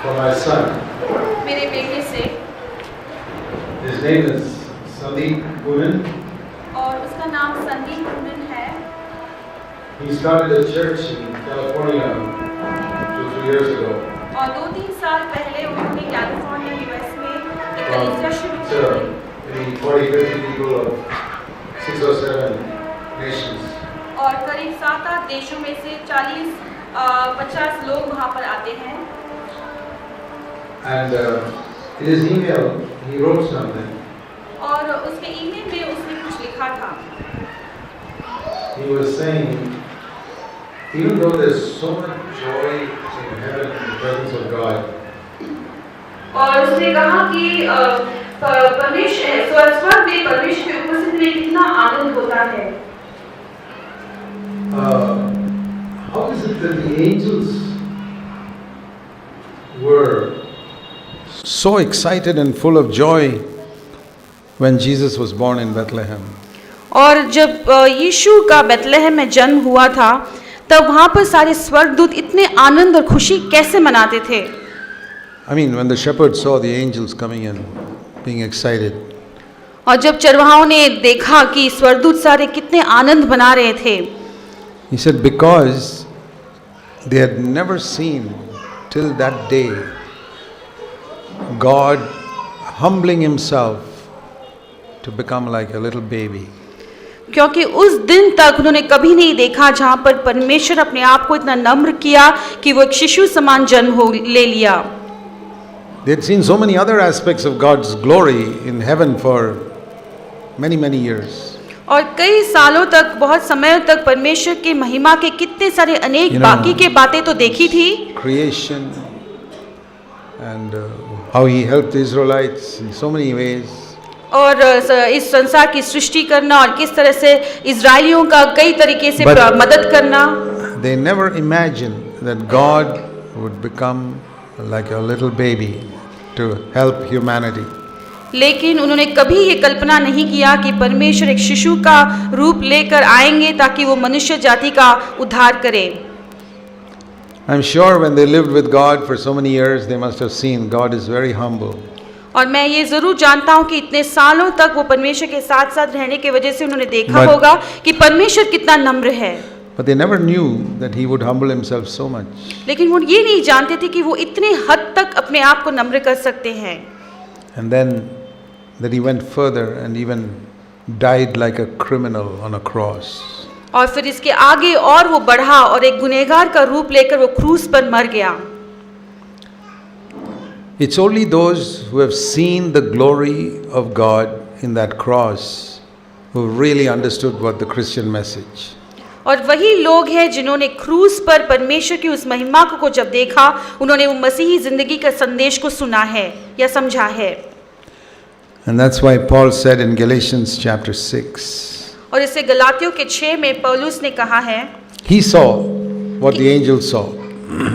for my son. मेरे बेटे से, His name is Sandeep Poonen. और उसका नाम संदीप पूनन है। He started a church in California 2-3 years ago. और 2-3 साल पहले उन्होंने कैलिफोर्निया यूएस में एक कलीसिया शुरू It's की maybe 40-50 people of 6 or 7 nations. और करीब 7-8 देशों में से 40-50 लोग वहाँ पर आते हैं। And in his email, he wrote something. और उसके ईमेल में उसने कुछ लिखा था। He was saying, even though there's so much joy in heaven in the presence of God, और उसने कहा कि परमेश्वर स्वर्ग में परमेश्वर की उपस्थिति में कितना आनंद होता है। how is it that the angels were so excited and full of joy when Jesus was born in Bethlehem? और जब यीशु का बेथलेहम में जन्म हुआ था, तब वहाँ पर सारे स्वर्गदूत इतने आनंद और खुशी कैसे मनाते थे? I mean, when the shepherds saw the angels coming in, being excited, और जब चरवाहों ने देखा कि स्वर्गदूत सारे कितने आनंद मना रहे थे, he said, because they had never seen till that day God humbling himself to become like a little baby. क्योंकि उस दिन तक उन्होंने कभी नहीं देखा जहाँ पर परमेश्वर अपने आप को इतना नम्र किया कि वो एक शिशु समान जन्म ले लिया। They had seen so many other aspects of God's glory in heaven for many years. और कई सालों तक, बहुत समय तक परमेश्वर की महिमा के कितने सारे अनेक बाकी के बातें तो देखी थी। Creation and how he helped the Israelites in so many ways. और इस संसार की सृष्टि करना और किस तरह से इजरायलियों का कई तरीके से मदद करना। They never imagined that God would become like a little baby to help humanity. लेकिन उन्होंने कभी ये कल्पना नहीं किया कि परमेश्वर एक शिशु का रूप लेकर आएंगे ताकि वो मनुष्य जाति का उद्धार करें। I'm sure when they lived with God for so many years, they must have seen God is very humble. और मैं ये जरूर जानता हूँ कि इतने सालों तक वो परमेश्वर के साथ साथ रहने की वजह से उन्होंने देखा होगा कि परमेश्वर कितना नम्र है। But they never knew that he would humble himself so much. लेकिन वो ये नहीं जानते थे कि वो इतने हद तक अपने आप को नम्र कर सकते हैं। And then that he went further and even died like a criminal on a cross. और फिर इसके आगे और वो बढ़ा और एक गुनहगार का रूप लेकर वो क्रूस पर मर गया। It's only those who have seen the glory of God in that cross who really understood what the Christian message. और वही लोग हैं जिन्होंने क्रूस पर परमेश्वर की उस महिमा को जब देखा, उन्होंने वो मसीही जिंदगी का संदेश को सुना है या समझा है। And that's why Paul said in Galatians chapter 6. और इसे गलातियों के 6 में पौलुस ने कहा है, He saw what the angels saw.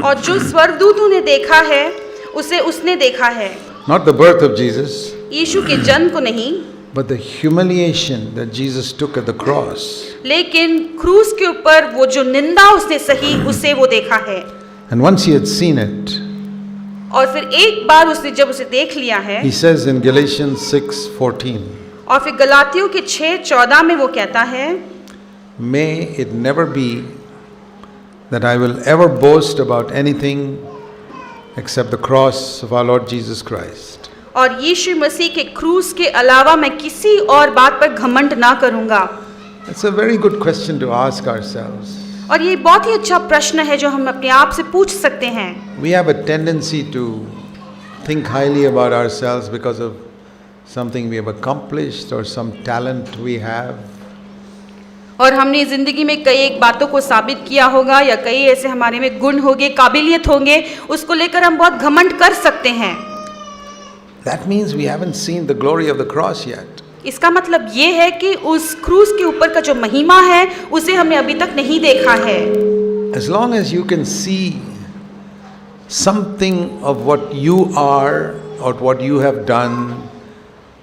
और जो स्वर्गदूतों ने देखा है उसे उसने देखा है। Not the birth of Jesus, यीशु के जन्म को नहीं, but the humiliation that Jesus took at the cross. लेकिन क्रूस के ऊपर वो जो निंदा उसने सही, उसे वो देखा है। And once he had seen it, और फिर एक बार उसने जब उसे देख लिया है, he says in Galatians 6:14, और फिर गलातियों के 6:14 में वो कहता है, May it never be that I will ever boast about anything except the cross of our Lord Jesus Christ. और यीशु मसीह के क्रूस के अलावा मैं किसी और बात पर घमंड ना करूंगा। That's a very good question to ask ourselves. और ये बहुत ही अच्छा प्रश्न है जो हम अपने आप से पूछ सकते हैं। We have a tendency to think highly about ourselves because of something we have accomplished or some talent we have. और हमने जिंदगी में कई एक बातों को साबित किया होगा या कई ऐसे हमारे में गुण होंगे, काबिलियत होंगे, उसको लेकर हम बहुत घमंड कर सकते हैं। That means we haven't seen the glory of the cross yet. इसका मतलब ये है कि उस क्रूस के ऊपर का जो महिमा है उसे हमने अभी तक नहीं देखा है। As long as you can see something of what you are or what you have done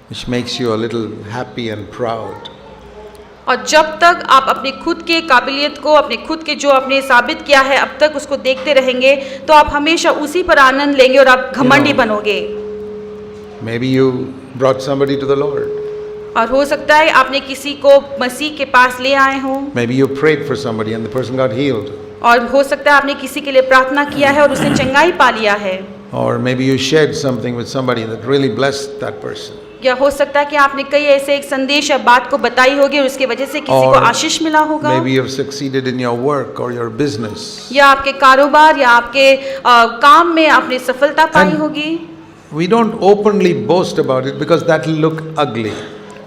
which makes you a little happy and proud. और जब तक आप अपने खुद के काबिलियत को, अपने खुद के जो आपने साबित किया है अब तक उसको देखते रहेंगे तो आप हमेशा उसी पर आनंद लेंगे और आप घमंडी बनोगे। Maybe you brought somebody to the Lord. और हो सकता है आपने किसी को मसीह के पास ले आए हों, Maybe you prayed for somebody and the person got healed. और हो सकता है आपने किसी के लिए प्रार्थना किया है और उसने चंगाई पा लिया है। Or maybe you shared something with somebody that really blessed that person. या हो सकता है कि आपने कई ऐसे एक संदेश या बात को बताई होगी और उसकी वजह से किसी को आशीष मिला होगा। Maybe you have succeeded in your work or your business. या आपके कारोबार या आपके काम में आपने सफलता पाई होगी। We don't openly boast about it because that will look ugly.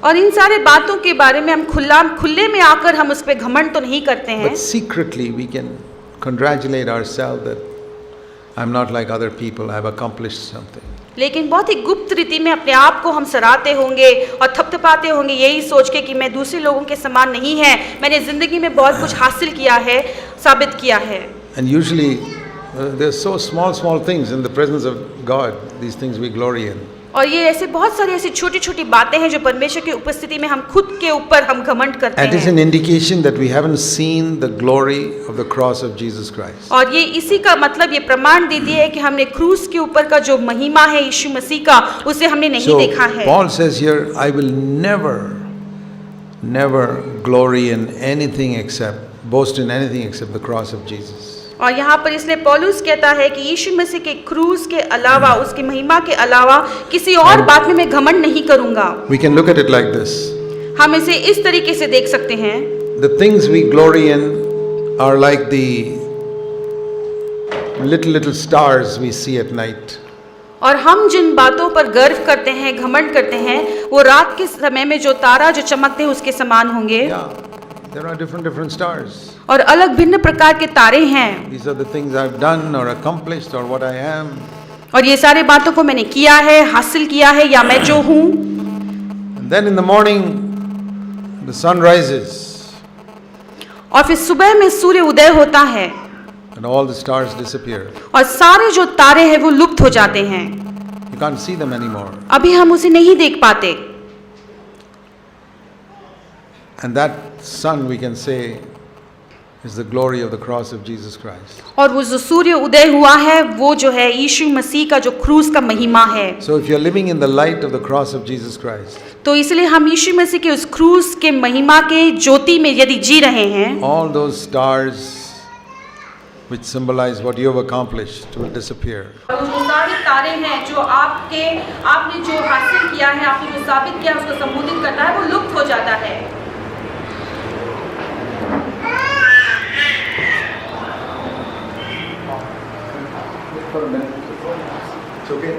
और इन सारे बातों के बारे में हम खुले में आकर हम उस पर घमंड तो नहीं करते हैं, But secretly we can congratulate ourselves that I'm not like other people, I've accomplished something. लेकिन बहुत ही गुप्त रीति में अपने आप को हम सराहते होंगे और थपथपाते होंगे यही सोच के कि मैं दूसरे लोगों के समान नहीं है, मैंने जिंदगी में बहुत कुछ हासिल किया है, साबित किया है। And usually there's so small things in the presence of God, these things we glory in. और ये ऐसे बहुत सारी ऐसी छोटी छोटी बातें हैं जो परमेश्वर की उपस्थिति में हम खुद के ऊपर हम घमंड करते That is हैं। an indication that we haven't seen the glory of the cross of Jesus Christ. और ये इसी का मतलब ये प्रमाण देती है कि हमने क्रूस के ऊपर का जो महिमा है यीशु मसीह का उसे हमने नहीं So देखा है। Paul says here, I will never glory in anything except, boast in anything except the cross of Jesus. और यहाँ पर इसलिए पौलुस कहता है कि यीशु मसीह के क्रूस के अलावा, उसकी महिमा के अलावा किसी और बात में मैं घमंड नहीं करूँगा। We can look at it like this. हम इसे इस तरीके से देख सकते हैं, The things we glory in are like the little stars we see at night. और हम जिन बातों पर गर्व करते हैं, घमंड करते हैं, वो रात के समय में जो तारा जो चमकते हैं उसके समान होंगे। Yeah, there are different stars. और अलग भिन्न प्रकार के तारे हैं। These are the things I've done or accomplished or what I am. और ये सारे बातों को मैंने किया है, हासिल किया है या मैं जो हूँ। And then in the morning, the sun rises और फिर सुबह में सूर्य उदय होता है and all the stars disappear. और सारे जो तारे हैं वो लुप्त हो जाते हैं, You can't see them anymore. अभी हम उसे नहीं देख पाते। And that sun, we can say, is the glory of the cross of Jesus Christ. और वो जो सूर्य उदय हुआ है वो जो है यीशु मसीह का जो क्रूस का महिमा है। So if you're living in the light of the cross of Jesus Christ, तो इसलिए हम यीशु मसीह के उस क्रूस के महिमा के ज्योति में यदि जी रहे हैं, all those stars which symbolize what you have accomplished will disappear. और वो सारे तारे हैं जो आपने जो हासिल किया है, आपने जो साबित किया है उसको संबोधित करता है, वो लुप्त हो जाता है। It's okay.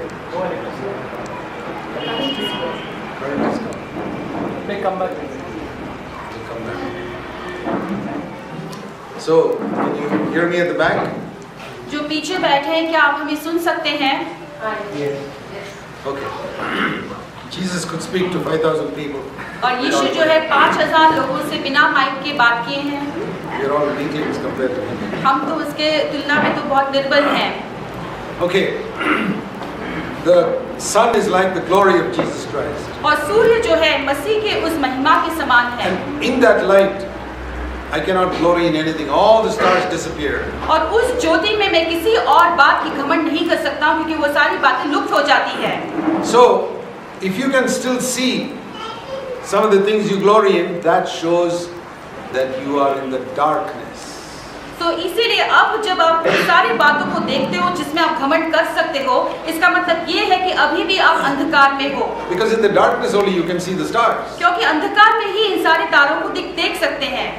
So, can you hear me at the back? जो पीछे बैठे हैं क्या आप हमें सुन सकते हैं? Okay. Jesus could speak to 5,000 people. और यीशु जो है 5,000 लोगों से बिना माइक के बात किए हैं। We are all weaklings compared to him. हम तो उसके तुलना में तो बहुत निर्बल हैं। Okay. The sun is like the glory of Jesus Christ. और सूर्य जो है मसीह के उस महिमा के समान है। And in that light, I cannot glory in anything. All the stars disappear. और उस ज्योति में मैं किसी और बात की घमंड नहीं कर सकता हूँ क्योंकि वो सारी बातें लुप्त हो जाती है। So, if you can still see some of the things you glory in, that shows that you are in the darkness. तो इसीलिए अब जब आप उन सारी बातों को देखते हो जिसमें आप घमंड कर सकते हो, इसका मतलब ये है कि अभी भी आप अंधकार में हो। Because in the darkness only you can see the stars. क्योंकि अंधकार में ही इन सारे तारों को देख सकते हैं।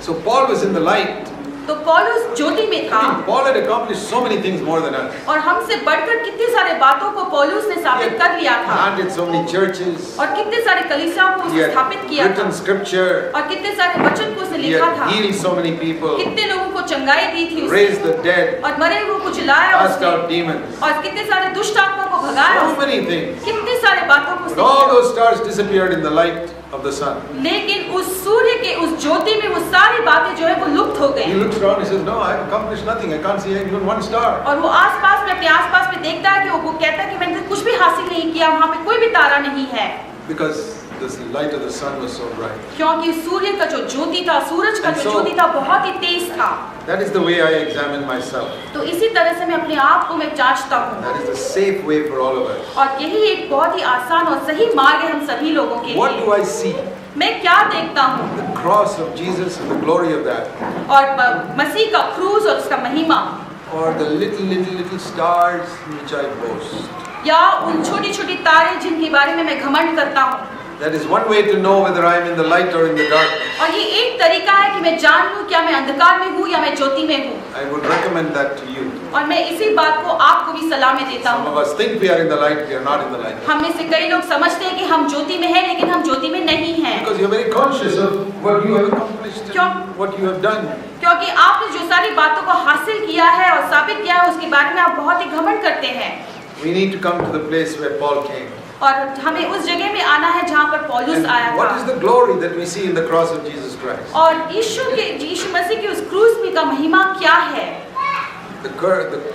So Paul was in the light. तो पौलुस ज्योति में था। Paul had accomplished so many things more than us. और हमसे बढ़कर कितनी सारे बातों को पौलुस ने साबित कर लिया था। Planted so many churches. और कितने सारे कलीसियाओं को उसने स्थापित किया था। Written scripture. और कितने सारे वचन को उसने He लिखा had था। healed so many people. कितने लोगों को चंगाई दी थी उसने। Raised the dead. और मरे हुए को जिलाया Cast उसने। out demons. और कितने सारे दुष्ट आत्माओं को भगाया So उसने। many things. कितनी सारे बातों को But all those stars disappeared in the light of the sun. लेकिन उस सूर्य के उस ज्योति में वो सारी बातें जो है वो लुप्त हो He गई। looks around and says, no, I have accomplished nothing. I can't see even one star. और वो आसपास में अपने आसपास में देखता है कि वो कहता है कि मैंने कुछ भी हासिल नहीं किया, वहाँ पे कोई भी तारा नहीं है। Because the light of the sun was so bright. क्योंकि सूर्य का जो ज्योति था, सूरज का And जो so- ज्योति था बहुत ही तेज था। That is the way I examine myself. तो इसी तरह से मैं अपने आप को मैं जांचता हूँ, That is the safe way for all of us. और यही एक बहुत ही आसान और सही मार्ग है हम सभी लोगों के What do लिए। I see? मैं क्या देखता हूँ? The cross of Jesus and the glory of that. और मसीह का क्रूस और उसका महिमा, Or the little stars in which I boast. या उन छोटी छोटी तारे जिनके बारे में मैं घमंड करता हूँ। That is one way to know whether I am in the light or in the darkness. और ये एक तरीका है कि मैं जान लूँ क्या मैं अंधकार में हूँ या मैं ज्योति में हूँ। I would recommend that to you. और मैं इसी बात को आपको भी सलाह में देता Some हूँ। of us think we are in the light, we are not in the light. हम में से कई लोग समझते हैं कि हम ज्योति में हैं, लेकिन हम ज्योति में नहीं हैं, Because you are very conscious of what you have accomplished क्यों? and what you have done. क्योंकि आपने जो सारी बातों को हासिल किया है और साबित किया है उसके बारे में आप बहुत ही घमंड करते हैं। We need to come to the place where Paul came. और हमें उस जगह में आना है जहाँ पर पौलुस आया And what is था। the glory that we see in the cross of Jesus Christ? और यीशु मसीह के उस क्रूस में का महिमा क्या है? The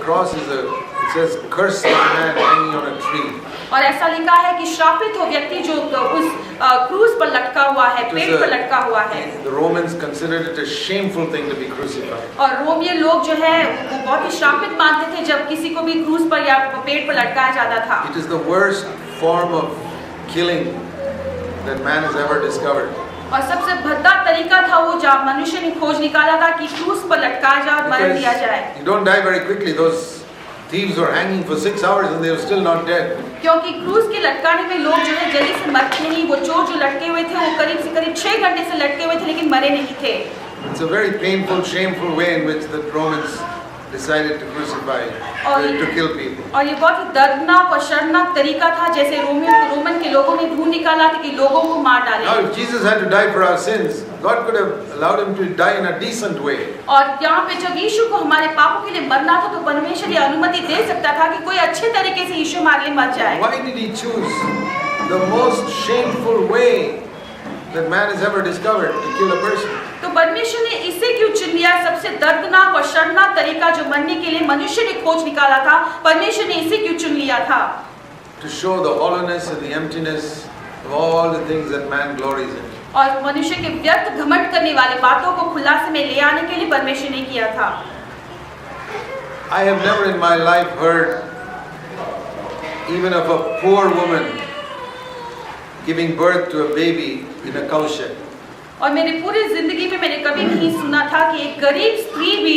cross is it says, cursed the man hanging on a tree. और ऐसा लिखा है कि श्रापित हो व्यक्ति जो उस क्रूस पर लटका हुआ है, पेड़ पर लटका हुआ है। The Romans considered it a shameful thing to be crucified. और रोमियो लोग जो है वो बहुत ही श्रापित मानते थे जब किसी को भी क्रूस पर या पेड़ पर लटकाया जाता था। It is the worst form of killing that man has ever discovered. और सबसे भद्दा तरीका था वो जब मनुष्य ने खोज निकाला था कि क्रूस पर लटकाया जाए और मर दिया जाए। You don't die very quickly. Those thieves were hanging for 6 hours and they were still not dead. क्योंकि क्रूस के लटकाने में लोग जो है जल्दी से मरते नहीं। वो चोर जो लटके हुए थे वो करीब से करीब 6 घंटे से लटके हुए थे लेकिन मरे नहीं थे। It's a very painful, shameful way in which the Romans decided to crucify, to kill people. और ये बहुत ही दर्दनाक और शर्मनाक तरीका था जैसे रोमन के लोगों ने ढूंढ निकाला था कि लोगों को मार डालें। Now, if Jesus had to die for our sins, God could have allowed him to die in a decent way. और यहाँ पे जब यीशु को हमारे पापों के लिए मरना था तो परमेश्वर ये अनुमति दे सकता था कि कोई अच्छे तरीके से यीशु हमारे लिए मर जाए। Why did he choose the most shameful way that man has ever discovered to kill a person? तो परमेश्वर ने इसे क्यों चुन लिया? सबसे दर्दनाक और शर्मनाक तरीका जो मरने के लिए मनुष्य ने खोज निकाला था, परमेश्वर ने इसे क्यों चुन लिया था? To show the hollowness and the emptiness of all the things that man glories in. और मनुष्य के व्यर्थ घमंड करने वाले बातों को खुलासे में ले आने के लिए परमेश्वर ने किया था। I have never in my life heard even of a poor woman giving birth to a baby in a cowshed. और मेरी पूरी जिंदगी में मैंने कभी नहीं सुना था कि एक गरीब स्त्री भी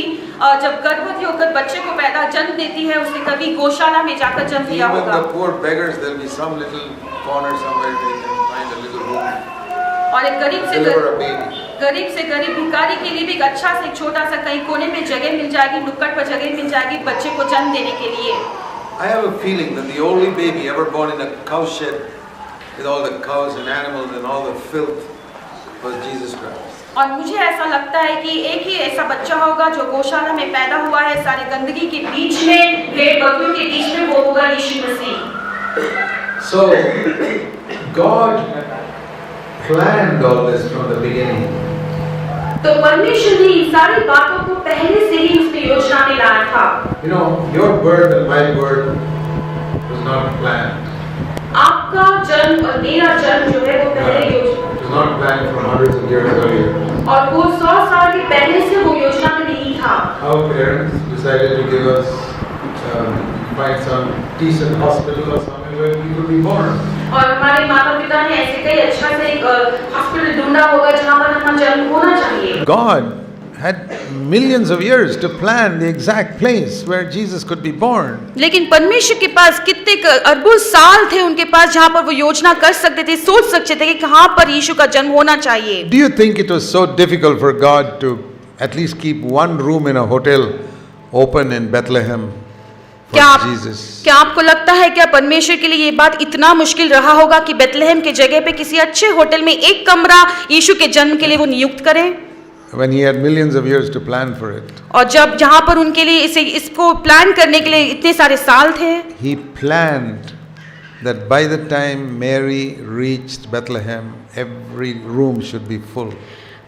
जब गर्भवती होकर बच्चे को जन्म देती है उसने कभी गौशाला में जाकर जन्म दिया Even होगा। the poor beggars, there will be some little corner somewhere they can find a little room. और एक Deliver a baby. गरीब से गरीब भिखारी के लिए भी एक अच्छा से छोटा सा कहीं कोने में जगह मिल जाएगी, नुक्कड़ पर जगह मिल जाएगी बच्चे को जन्म देने के लिए। I have a feeling that the only baby ever born in a cowshed with all the cows and animals and all the filth was Jesus Christ. और मुझे ऐसा लगता है कि एक ही ऐसा बच्चा होगा जो गौशाला में पैदा हुआ है सारी गंदगी के बीच में, भेड़ बकरियों के बीच में, वो होगा यीशु मसीह। So God planned all this from the beginning. तो परमेश्वर ने इन सारी बातों को पहले से ही उसकी योजना में लाया था। You know, your birth and my birth was not planned. आपका जन्म और मेरा जन्म जो है वो पहले योजना It was not planned from hundreds of years earlier. और वो 100 साल के पहले से वो योजना में नहीं था। Our parents decided to give us find some decent hospital or somewhere where we could be born. और हमारे माता पिता ने ऐसे कई अच्छा से एक हॉस्पिटल ढूंढा होगा जहाँ पर हमारा जन्म होना चाहिए। God had millions of years to plan the exact place where Jesus could be born. लेकिन परमेश्वर के पास कितने अरबों साल थे उनके पास जहाँ पर वो योजना कर सकते थे, सोच सकते थे कि कहाँ पर यीशु का जन्म होना चाहिए। Do you think it was so difficult for God to at least keep one room in a hotel open in Bethlehem for Jesus? क्या आपको लगता है क्या परमेश्वर के लिए ये बात इतना मुश्किल रहा होगा कि बेथलेहम के जगह पे किसी अच्छे होटल में एक कमरा यीशु के जन्म के लिए वो नियुक्त करें? When he had millions of years to plan for it. और जब जहाँ पर उनके लिए इसको प्लान करने के लिए इतने सारे साल थे, He planned that by the time Mary reached Bethlehem, every room should be full.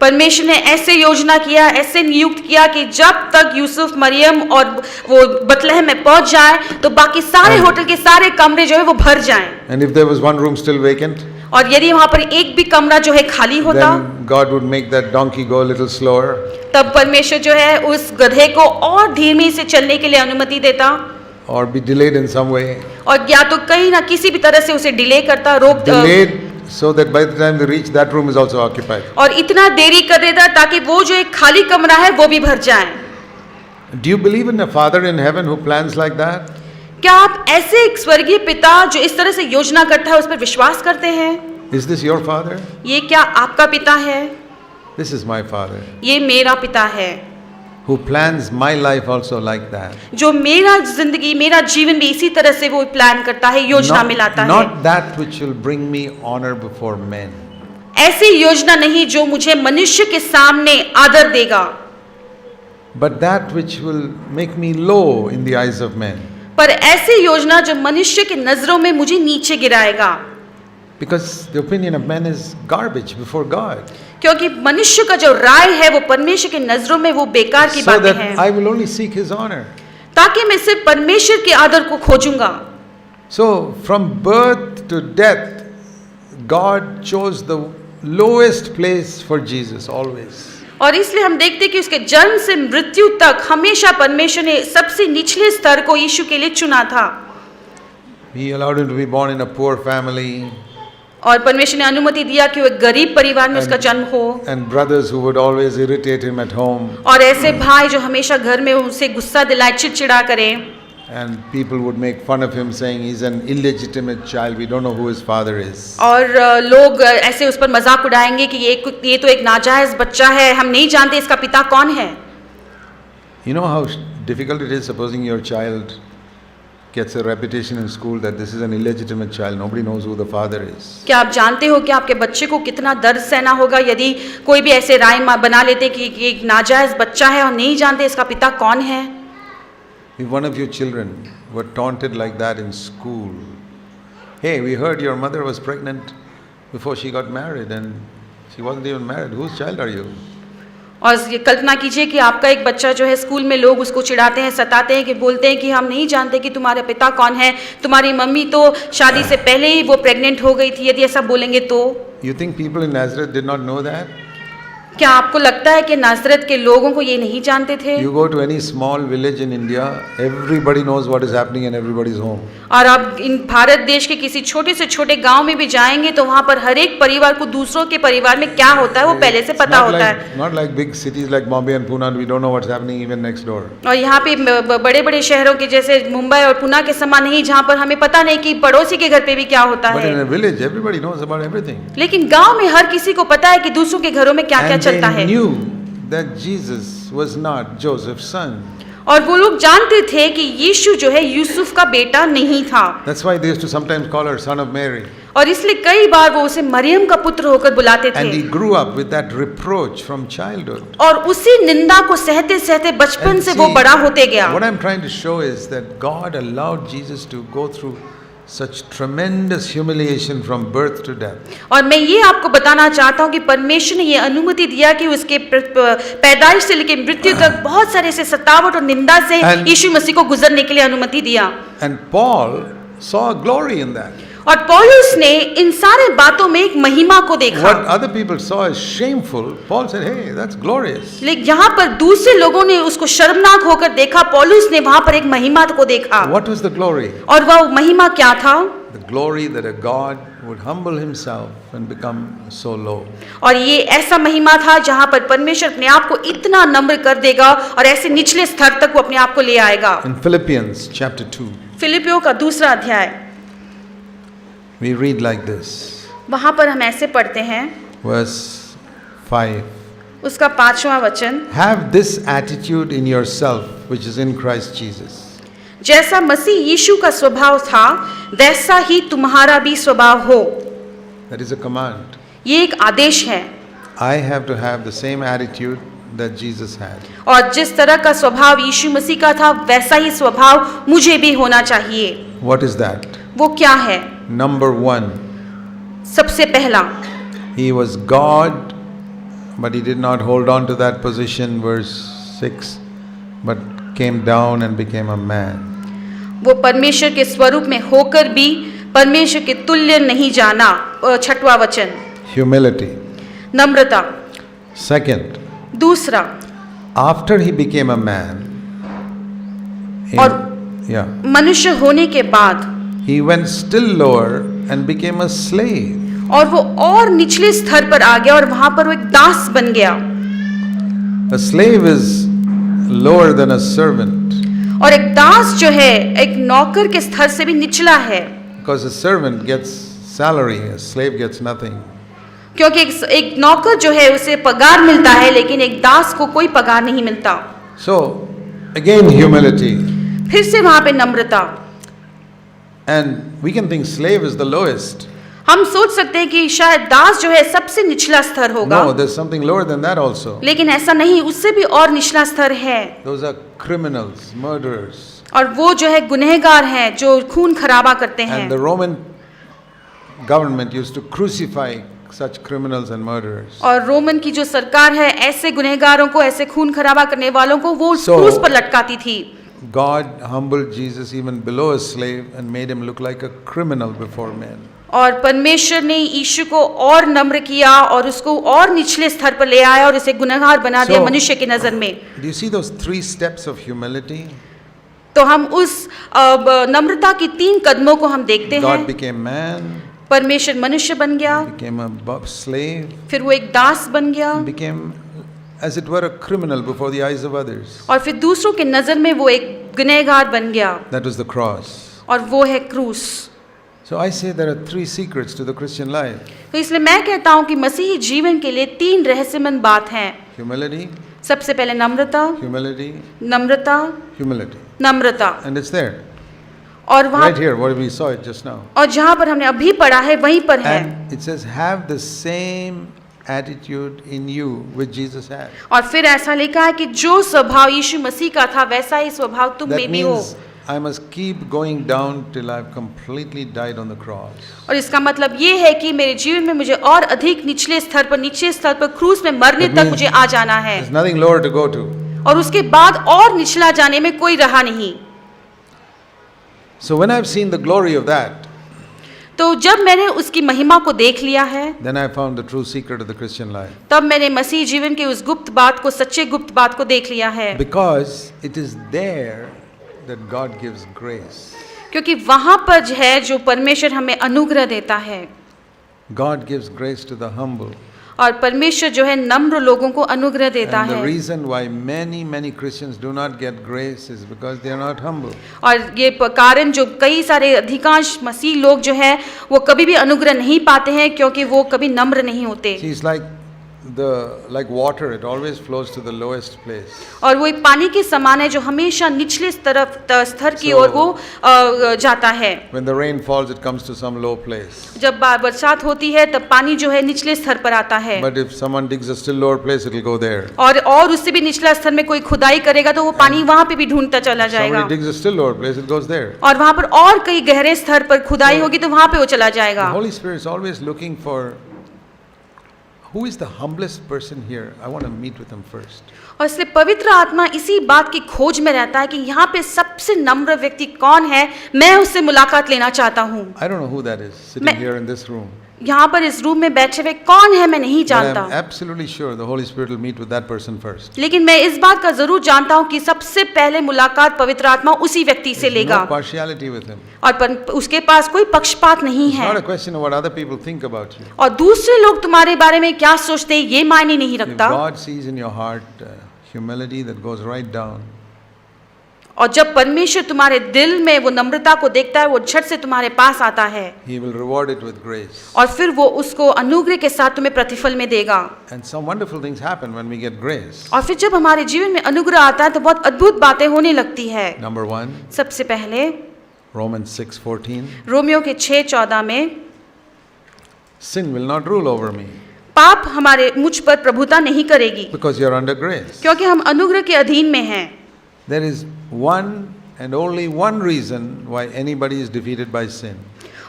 परमेश्वर ने ऐसे योजना किया, ऐसे नियुक्त किया कि जब तक यूसुफ, मरियम और वो बतलहम में पहुंच जाए तो बाकी सारे होटल के सारे कमरे जो है वो भर जाएं। And if there was one room still vacant, और यदि वहां पर एक भी कमरा जो है खाली होता, then God would make that donkey go a little slower. तब परमेश्वर जो है उस गधे को और धीमे से चलने के लिए अनुमति देता, Or be delayed in some way. और या तो कहीं ना किसी भी तरह से उसे डिले करता, Delayed so that by the time they reach, that room is also occupied. और इतना देरी कर देता ताकि वो जो एक खाली कमरा है वो भी भर जाए। Do you believe in a Father in heaven who plans like that? क्या आप ऐसे एक स्वर्गीय पिता जो इस तरह से योजना करता है उस पर विश्वास करते हैं? Is this your Father? ये क्या आपका पिता है? This is my Father, ये मेरा पिता है who plans my life also like that. जो मेरा जिंदगी, मेरा जीवन भी इसी तरह से वो प्लान करता है, योजना में लाता है। Not that which will bring me honor before men. ऐसी योजना नहीं जो मुझे मनुष्य के सामने आदर देगा, But that which will make me low in the eyes of men. पर ऐसी योजना जो मनुष्य की नजरों में मुझे नीचे गिराएगा। Because the opinion of men is garbage before God. क्योंकि मनुष्य का जो राय है वो परमेश्वर की नजरों में वो बेकार की So बातें that हैं, I will only seek His honor. ताकि मैं सिर्फ परमेश्वर के आदर को खोजूंगा। So from birth to death, God chose the lowest place for Jesus always. और इसलिए हम देखते हैं कि उसके जन्म से मृत्यु तक हमेशा परमेश्वर ने सबसे निचले स्तर को यीशु के लिए चुना था। He allowed him to be born in a poor family. और परमेश्वर ने अनुमति दिया कि वो एक गरीब परिवार में उसका जन्म हो, And brothers who would always irritate him at home. और ऐसे भाई जो हमेशा घर में उसे गुस्सा दिलाए, चिड़चिड़ा करें, And people would make fun of him saying he's an illegitimate child. We don't know who his father is. और लोग ऐसे उस पर मजाक उड़ाएंगे कि ये तो एक नाजायज बच्चा है, हम नहीं जानते इसका पिता कौन है। You know how difficult it is supposing your child gets a reputation in school that this is an illegitimate child. Nobody knows who the father is. क्या आप जानते हो कि आपके बच्चे को कितना दर्द सहना होगा यदि कोई भी ऐसे राय बना लेते कि ये एक नाजायज बच्चा है और नहीं जानते इसका पिता कौन है। If one of your children were taunted like that in school, hey, we heard your mother was pregnant before she got married and she wasn't even married. Whose child are you? और ये कल्पना कीजिए कि आपका एक बच्चा जो है school में लोग उसको चिढ़ाते हैं, सताते हैं, कि बोलते हैं कि हम नहीं जानते कि तुम्हारे पिता कौन है, तुम्हारी मम्मी तो शादी से पहले ही वो प्रेग्नेंट हो गई थी। यदि ऐसा बोलेंगे तो You think people in Nazareth did not know that? क्या आपको लगता है कि नासरत के लोगों को ये नहीं जानते थे? You go to any small village in India, everybody knows what is happening and everybody's home. और आप इन भारत देश के किसी छोटे से छोटे गांव में भी जाएंगे तो वहां पर हर एक परिवार को दूसरों के परिवार में क्या होता है वो पहले से पता होता है। Not like big cities like Bombay and Pune, we don't know what's happening even next door. और यहाँ पे बड़े बड़े शहरों के जैसे मुंबई और पुणे के समान नहीं, जहाँ पर हमें पता नहीं कि पड़ोसी के घर पे भी क्या होता But है। in a village, everybody knows about everything. लेकिन गांव में हर किसी को पता है कि दूसरों के घरों में क्या क्या चलता And they है। knew that Jesus was not Joseph's son. और वो लोग जानते थे कि यीशु जो है यूसुफ का बेटा नहीं था। That's why they used to sometimes call her son of Mary. और इसलिए कई बार वो उसे मरियम का पुत्र होकर बुलाते And he थे। grew up with that reproach from childhood. और उसी निंदा को सहते सहते बचपन And से वो see, बड़ा होते गया। what I'm trying to show is that God allowed Jesus to go through such tremendous humiliation from birth to death. और मैं ये आपको बताना चाहता हूँ कि परमेश्वर ने ये अनुमति दिया कि उसके पैदाइश से लेकर मृत्यु तक बहुत सारे ऐसे सतावट और निंदा से And- यीशु मसीह को गुजरने के लिए अनुमति दिया। And Paul saw a glory in that. और पौलुस ने इन सारे बातों में एक महिमा को देखा। What other people saw as shameful, Paul said, hey, that's glorious. लेकिन यहाँ पर दूसरे लोगों ने उसको शर्मनाक होकर देखा, पौलुस ने वहां पर एक महिमा को देखा। What was the glory? और वह महिमा क्या था? The glory that a God would humble himself and become so low. और ये ऐसा महिमा था जहां पर परमेश्वर अपने आप को इतना नम्र कर देगा और ऐसे निचले स्तर तक वो अपने आप को ले आएगा। In Philippians chapter 2, फिलिपियों का दूसरा अध्याय, we read like this, वहां पर हम ऐसे पढ़ते हैं, verse 5. उसका 5वां वचन, Have this attitude in yourself, which is in Christ Jesus. जैसा मसीह यीशु का स्वभाव था वैसा ही तुम्हारा भी स्वभाव हो। That is a command. ये एक आदेश है। I have to have the same attitude that Jesus had. और जिस तरह का स्वभाव यीशु मसीह का था वैसा ही स्वभाव मुझे भी होना चाहिए। What is that? वो क्या है? Number 1, सबसे पहला, he was God But he did not hold on to that position, verse 6, but came down and became a man. वो परमेश्वर के स्वरूप में होकर भी परमेश्वर के तुल्य नहीं जाना। 6वां वचन, Humility. नम्रता। Second, दूसरा, after he became a man, yeah, मनुष्य होने के बाद he went still lower and became a slave. और वो और निचले स्तर पर आ गया और वहां पर वो एक दास बन गया। A slave is lower than a servant, और एक दास जो है एक नौकर के स्तर से भी निचला है, because a servant gets salary, a slave gets nothing. क्योंकि एक नौकर जो है उसे पगार मिलता है लेकिन एक दास को कोई पगार नहीं मिलता। So again humility, फिर से वहां पे नम्रता। and we can think slave is the lowest. हम सोच सकते हैं कि शायद दास जो है सबसे निचला स्तर होगा। No, there's something lower than that also. लेकिन ऐसा नहीं, उससे भी और निचला स्तर है। Those are criminals, murderers. और वो जो है गुनहगार हैं जो खून खराबा करते हैं। And the Roman government used to crucify such criminals and murderers. और रोमन की जो सरकार है ऐसे गुनहगारों को, ऐसे खून खराबा करने वालों को वो क्रूस पर लटकाती थी। God humbled Jesus even below a slave and made him look like a criminal before men. और परमेश्वर ने यीशु को और नम्र किया और उसको और निचले स्तर पर ले आया और इसे गुनहगार बना दिया मनुष्य की नजर में। Do you see those 3 steps of humility? तो हम उस नम्रता की 3 कदमों को हम देखते हैं। God became man, परमेश्वर मनुष्य बन गया, became a slave, फिर वो एक दास बन गया, became as it were a criminal before the eyes of others. और फिर दूसरों के नजर में वो एक गुनहगार बन गया। That was the cross. और वो है क्रूस। So I say there are 3 secrets to the Christian life. तो इसलिए मैं कहता हूँ कि मसीही जीवन के लिए 3 रहस्यमंद बात हैं। Humility, सबसे पहले नम्रता, humility, Namrata, humility. Namrata. And it's there. और वहाँ Right here, what we saw it just now. और जहाँ पर हमने अभी पढ़ा है वहीं पर है। And it says, have the same attitude in you which Jesus had. और फिर ऐसा लिखा है कि जो स्वभाव यीशु मसीह का था वैसा ही स्वभाव तुम That में भी हो। means I must keep going down till I've completely died on the cross. और इसका मतलब ये है कि मेरे जीवन में मुझे और अधिक निचले स्तर पर क्रूस में मरने That तक means मुझे आ जाना है। There's nothing lower to go to. और उसके बाद और निचला जाने में कोई रहा नहीं। So when I've seen the glory of that, तो जब मैंने उसकी महिमा को देख लिया है, then I found the true secret of the Christian life. तब मैंने मसीह जीवन के उस गुप्त बात को, सच्चे गुप्त बात को देख लिया है। Because it is there that God gives grace. क्योंकि वहां पर है जो परमेश्वर हमें अनुग्रह देता है। God gives grace to the humble. और परमेश्वर जो है नम्र लोगों को अनुग्रह देता And the है। reason why many Christians do not get grace is because they are not humble. और ये कारण जो कई सारे अधिकांश मसीह लोग जो है वो कभी भी अनुग्रह नहीं पाते हैं क्योंकि वो कभी नम्र नहीं होते। See, it's like water, it always flows to the lowest place. और वो एक पानी के समान है जो हमेशा निचले स्तर की ओर वो जाता है। When the rain falls, it comes to some low place. जब बरसात होती है तब पानी जो है निचले स्तर पर आता है। But if someone digs a still lower place, it will go there. और उससे भी निचला स्तर में कोई खुदाई करेगा तो वो पानी वहां पे भी ढूंढता चला जाएगा। Somebody digs a still lower place, it goes there. और वहां पर और कई गहरे स्तर पर खुदाई होगी तो वहां पे वो चला जाएगा। The Holy Spirit is always looking for who is the humblest person here. I want to meet with him first. और इसलिए पवित्र आत्मा इसी बात की खोज में रहता है कि यहाँ पे सबसे नम्र व्यक्ति कौन है, मैं उससे मुलाकात लेना चाहता हूँ। I don't know who that is sitting here in this room. यहाँ पर इस रूम में बैठे हुए कौन है मैं नहीं But जानता, I'm absolutely sure the Holy Spirit will meet with that person first. लेकिन मैं इस बात का जरूर जानता हूँ कि सबसे पहले मुलाकात पवित्र आत्मा उसी व्यक्ति से There's लेगा। no partiality with him. और उसके पास कोई पक्षपात नहीं It's है। not a question of what other people think about you. और दूसरे लोग तुम्हारे बारे में क्या सोचते हैं ये मायने नहीं If रखता। God sees in your heart humility that goes right down, और जब परमेश्वर तुम्हारे दिल में वो नम्रता को देखता है वो झट से तुम्हारे पास आता है He will reward it with grace. और फिर वो उसको अनुग्रह के साथ तुम्हें प्रतिफल में देगा। And some wonderful things happen when we get grace. और फिर जब हमारे जीवन में अनुग्रह आता है तो बहुत अद्भुत बातें होने लगती है। Number 1, सबसे पहले Romans 6:14. रोमियो के 6:14 में Sin will not rule over me पाप हमारे मुझ पर प्रभुता नहीं करेगी because you're under grace. क्योंकि हम अनुग्रह के अधीन में हैं। There is one and only one reason why anybody is defeated by sin.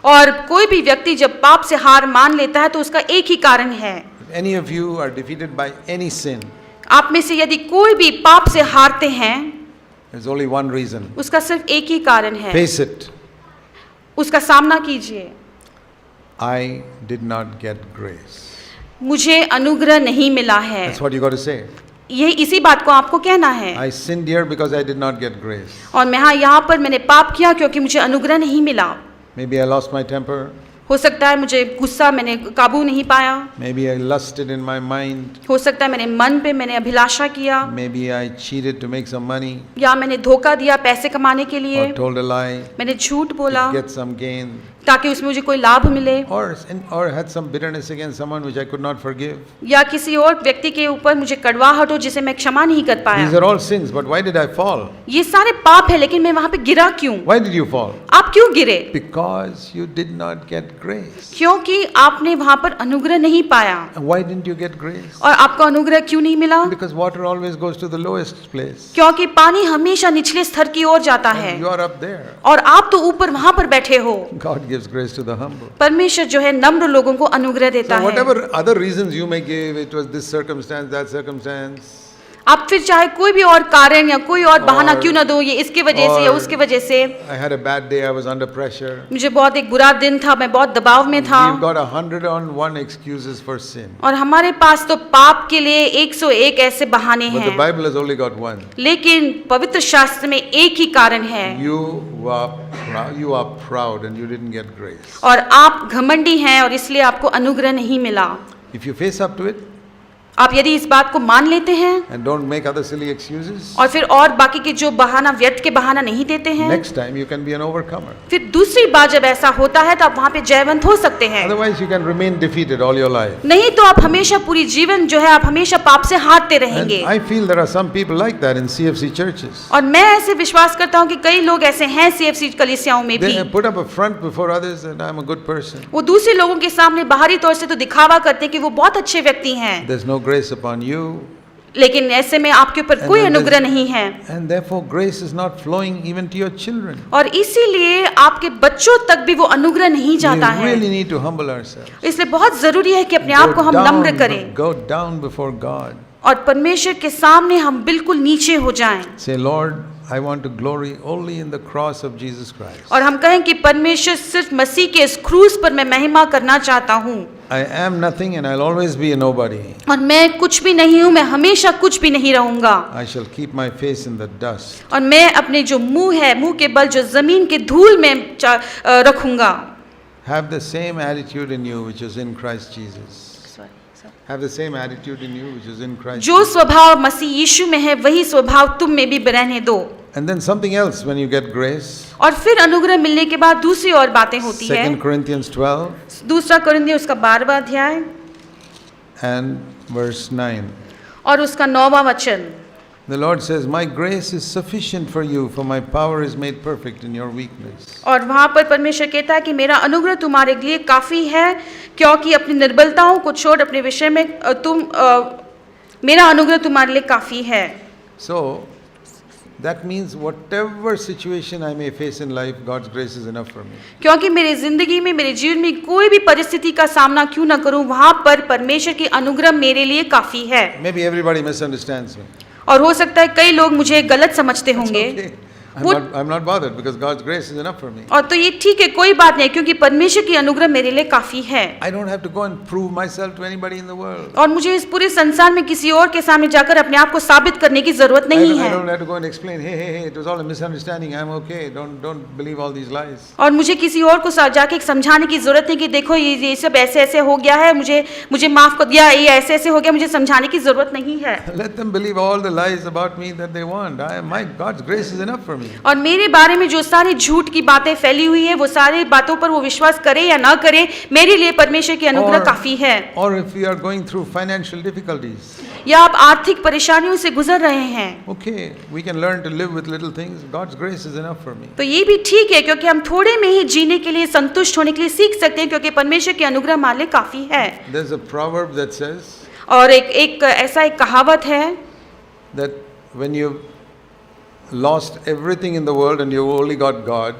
और कोई भी व्यक्ति जब पाप से हार मान लेता है तो उसका एक ही कारण है। any of you are defeated by any sin, आप में से यदि कोई भी पाप से हारते हैं, there's only one reason. उसका सिर्फ एक ही कारण है, Face it. उसका सामना कीजिए। I did not get grace. मुझे अनुग्रह नहीं मिला है, That's what you got to say. ये इसी बात को आपको कहना है। I sinned here because I did not get grace. और मैं यहाँ पर मैंने पाप किया क्योंकि मुझे अनुग्रह नहीं मिला। Maybe I lost my temper. हो सकता है मुझे गुस्सा मैंने काबू नहीं पाया, Maybe I lusted in my mind. हो सकता है मेरे मन पे मैंने अभिलाषा किया, Maybe I cheated to make some money या मैंने धोखा दिया पैसे कमाने के लिए, or told a lie मैंने झूठ बोला to get some gain, ताकि उसमें मुझे कोई लाभ मिले, or had some bitterness against someone which I could not forgive. या किसी और व्यक्ति के ऊपर मुझे कड़वाहट हो जिसे मैं क्षमा नहीं कर These पाया। are all sins, but why did I fall? ये सारे पाप है, लेकिन मैं वहाँ पे गिरा क्यों? Why did you fall? आप क्यों गिरे? Because you did not get grace. क्योंकि आपने वहाँ पर अनुग्रह नहीं पाया। And why didn't you get grace? और आपको अनुग्रह क्यों नहीं मिला? Because water always goes to the lowest place. क्योंकि पानी हमेशा निचले स्तर की ओर जाता है, You are up there. और आप तो ऊपर वहाँ पर बैठे हो। God gives grace to the humble. परमेशर जो है नम्र लोगों को अनुग्रह देता So है। whatever other reasons you may give, it was this circumstance, that circumstance. आप फिर चाहे कोई भी और कारण या कोई और बहाना और- क्यों ना दो, ये इसकी वजह से या और- उसकी वजह से, I had a bad day, I was under pressure. मुझे बहुत एक बुरा दिन था, मैं बहुत दबाव में था। We've got 101 excuses for sin. और हमारे पास तो पाप के लिए 101 ऐसे बहाने But the हैं, Bible has only got one. लेकिन पवित्र शास्त्र में एक ही कारण है, You are proud and you didn't get grace. और आप घमंडी हैं और इसलिए आपको अनुग्रह नहीं मिला। If you face up to it आप यदि इस बात को मान लेते हैं and don't make other silly excuses, और फिर और बाकी के जो बहाना व्यर्थ के बहाना नहीं देते हैं, next time you can be an overcomer. फिर दूसरी बार जब ऐसा होता है तो आप वहाँ पे जयवंत हो सकते हैं। Otherwise you can remain defeated all your life. नहीं तो आप हमेशा पूरी जीवन जो है आप हमेशा पाप से हारते And रहेंगे। I feel there are some people like that in CFC churches. और मैं ऐसे विश्वास करता हूँ कि कई लोग ऐसे हैं CFC कलीसियाओं में भी, They put up a front before others that I'm a good person. वो दूसरे लोगों के सामने बाहरी तौर से तो दिखावा करते हैं कि वो बहुत अच्छे व्यक्ति हैं, There's no grace upon you. लेकिन ऐसे में आपके ऊपर And कोई then अनुग्रह there's- नहीं है, And therefore grace is not flowing even to your children. और इसीलिए आपके बच्चों तक भी वो अनुग्रह नहीं We जाता है। really need to humble ourselves. इसलिए बहुत जरूरी है कि अपने आप को हम नम्र करें Go down before God. और परमेश्वर के सामने हम बिल्कुल नीचे हो जाएं, Say, Lord, I want to glory only in the cross of Jesus Christ. और हम कहें कि परमेश्वर सिर्फ मसीह के इस क्रूस पर मैं महिमा करना चाहता हूँ, I am nothing and I'll always be a nobody. और मैं कुछ भी नहीं हूँ, मैं हमेशा कुछ भी नहीं रहूंगा, I shall keep my face in the dust. और मैं अपने जो मुंह है, मुंह के बल जो जमीन के धूल में रखूंगा। Have the same attitude in you which is in Christ Jesus. Have the same attitude in you which is in Christ जो Jesus. स्वभाव मसीह यीशु में है वही स्वभाव तुम में भी रहने दो। And then something else when you get grace. और फिर अनुग्रह मिलने के बाद दूसरी और बातें होती है। 2 Corinthians 12 दूसरा कुरिन्थियों उसका 12वां अध्याय and verse 9. और उसका 9वां वचन। The Lord says, my grace is sufficient for you, for my power is made perfect in your weakness. और वहाँ पर परमेश्वर कहता है कि मेरा अनुग्रह तुम्हारे लिए काफ़ी है, क्योंकि अपनी निर्बलताओं को छोड़ अपने विषय में मेरा अनुग्रह तुम्हारे लिए काफ़ी है। So, that means whatever situation I may face in life, God's grace is enough for me. क्योंकि मेरी जिंदगी में, मेरे जीवन में कोई भी परिस्थिति का सामना क्यों ना करूं, वहाँ पर परमेश्वर की अनुग्रह मेरे लिए काफ़ी है। Maybe everybody misunderstands me. और हो सकता है कई लोग मुझे गलत समझते होंगे, Okay. I'm not bothered because God's grace is enough for me. और तो ये ठीक है, कोई बात नहीं, क्योंकि परमेश्वर की अनुग्रह मेरे लिए काफी है। I don't have to go and prove myself to anybody in the world. और मुझे इस पूरे संसार में किसी और के सामने जाकर अपने आप को साबित करने की जरूरत नहीं I है। don't have to go and explain, hey, it was all a misunderstanding. I'm okay. Don't believe all these lies. और मुझे किसी और को जाके समझाने की जरूरत नहीं कि देखो ये सब ऐसे ऐसे हो गया है, मुझे माफ कर दिया, ये ऐसे ऐसे हो गया, मुझे समझाने की जरूरत नहीं है। Let them believe all the lies about me that they want. God's grace is enough for me. और मेरे बारे में जो सारी झूठ की बातें फैली हुई है, वो सारी बातों पर वो विश्वास करे या ना करे, मेरे लिए परमेश्वर की अनुग्रह काफी है। Or if we are going through financial difficulties, या आप आर्थिक परेशानियों से गुजर रहे हैं, okay, we can learn to live with little things. God's grace is enough for me. तो ये भी ठीक है, क्योंकि हम थोड़े में ही जीने के लिए, संतुष्ट होने के लिए सीख सकते हैं, क्योंकि परमेश्वर की अनुग्रह हमारे लिए काफी है। There's a proverb that says और एक ऐसा एक कहावत है that when you've lost everything in the world and you've only got God,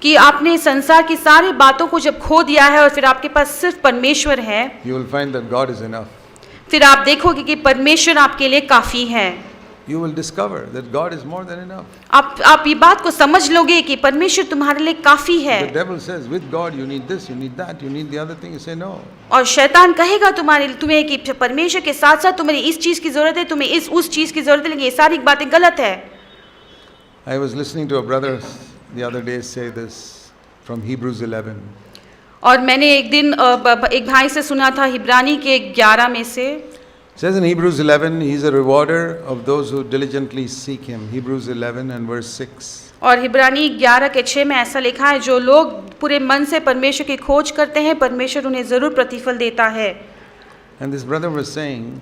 कि आपने संसार की सारी बातों को जब खो दिया है और फिर आपके पास सिर्फ परमेश्वर है, you will find that God is enough. फिर आप देखोगे कि परमेश्वर आपके लिए काफी है। You will discover that God is more than enough. आप ये बात को समझ लोगे कि परमेश्वर तुम्हारे लिए काफी है। The devil says, with God you need this, you need that, you need the other thing. You say no. और शैतान कहेगा तुम्हें कि परमेश्वर के साथ साथ तुम्हें इस चीज की जरूरत है, तुम्हें उस चीज की जरूरत है, लेकिन ये सारी बातें गलत है। I was listening to a brother the other day say this from Hebrews 11. और मैंने एक दिन एक भाई से सुना था इब्रानी के 11 में से। It says in Hebrews 11, he is a rewarder of those who diligently seek him. Hebrews 11 and verse 6. और इब्रानी 11 के 6 में ऐसा लिखा है, जो लोग पूरे मन से परमेश्वर की खोज करते हैं, परमेश्वर उन्हें जरूर प्रतिफल देता है। And this brother was saying,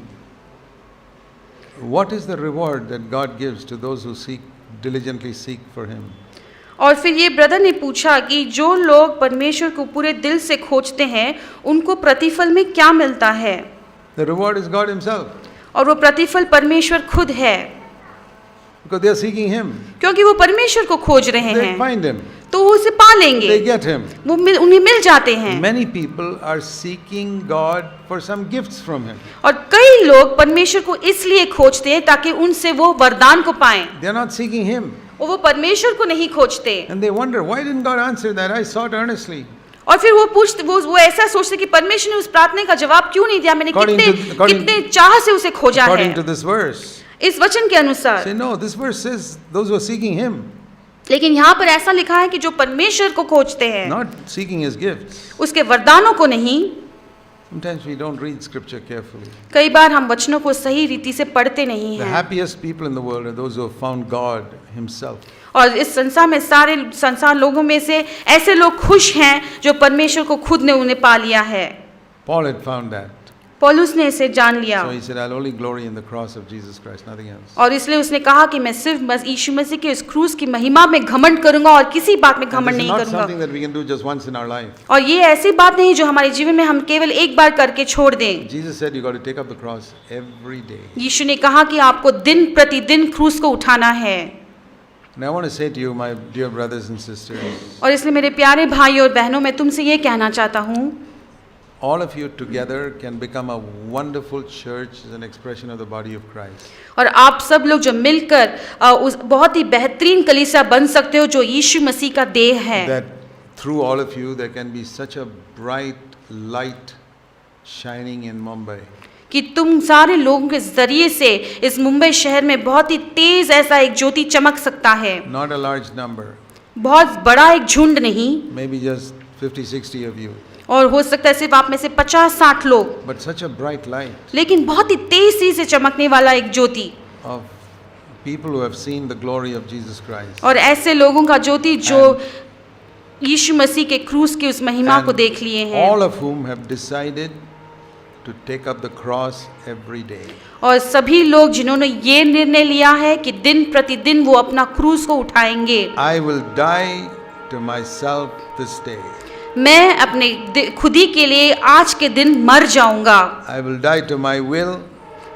what is the reward that God gives to those who diligently seek for him? और फिर ये ब्रदर ने पूछा कि जो लोग परमेश्वर को पूरे दिल से खोजते हैं, उनको प्रतिफल में क्या मिलता है? The reward is God himself. और वो प्रतिफल परमेश्वर खुद है, because they are seeking him. क्योंकि वो परमेश्वर को खोज रहे They हैं, find him. तो वो उसे पा लेंगे, They get him. वो उन्हें मिल जाते हैं। Many people are seeking God for some gifts from him. और कई लोग परमेश्वर को इसलिए खोजते हैं ताकि उनसे वो वरदान को पाएं, They are not seeking him. और वो परमेश्वर को नहीं खोजते। And they wonder, why didn't God answer that? I sought earnestly. और फिर वो ऐसा सोचते कि परमेश्वर ने उस प्रार्थना का जवाब क्यों नहीं दिया, मैंने कितने चाह से उसे खोजा है। According to this verse. इस वचन के अनुसार। Say no, this verse says those who are seeking him. लेकिन यहाँ पर ऐसा लिखा है कि जो परमेश्वर को खोजते हैं, Not seeking his gifts. उसके वरदानों को नहीं। Sometimes we don't read scripture carefully. कई बार हम वचनों को सही रीति से पढ़ते नहीं The हैं। happiest people in the world are those who have found God himself. और इस संसार में सारे संसार लोगों में से ऐसे लोग खुश हैं जो परमेश्वर को खुद ने उन्हें पा लिया है। Paul had found that. पौलुस ने इसे जान लिया, So he said, I'll only glory in the cross of Jesus Christ, nothing else. और इसलिए उसने कहा कि मैं सिर्फ यीशु मसीह के इस क्रूस की महिमा में घमंड करूंगा और किसी बात में And घमंड this is नहीं not करूंगा। something that we can do just once in our life. और ये ऐसी बात नहीं जो हमारे जीवन में हम केवल एक बार करके छोड़ दें। Jesus said you got to take up the cross every day. यीशु ने कहा कि आपको दिन प्रतिदिन क्रूस को उठाना है। And I want to say to you, my dear brothers and sisters, और इसलिए मेरे प्यारे भाई और बहनों, मैं तुमसे ये कहना चाहता हूँ, all of you together can become a wonderful church as an expression of the body of Christ. और आप सब लोग जो मिलकर उस बहुत ही बेहतरीन कलीसिया बन सकते हो जो यीशु मसीह का देह है। That through all of you there can be such a bright light shining in Mumbai. कि तुम सारे लोगों के जरिए से इस मुंबई शहर में बहुत ही तेज ऐसा एक ज्योति चमक सकता है। Not a large number, बहुत बड़ा एक झुंड नहीं, maybe just 50-60 of you, और हो सकता है सिर्फ आप में से 50-60 लोग, but such a bright light लेकिन बहुत ही तेजी से चमकने वाला एक ज्योति, of people who have seen the glory of Jesus Christ. और ऐसे लोगों का ज्योति जो यीशु मसीह के क्रूस की उस महिमा को देख लिए हैं, All of whom have decided to take up the cross every day. और सभी लोग जिन्होंने ये निर्णय लिया है कि दिन प्रतिदिन वो अपना क्रूस को उठाएंगे। I will die to myself this day. मैं अपने खुद ही के लिए आज के दिन मर जाऊंगा, I will die to my will.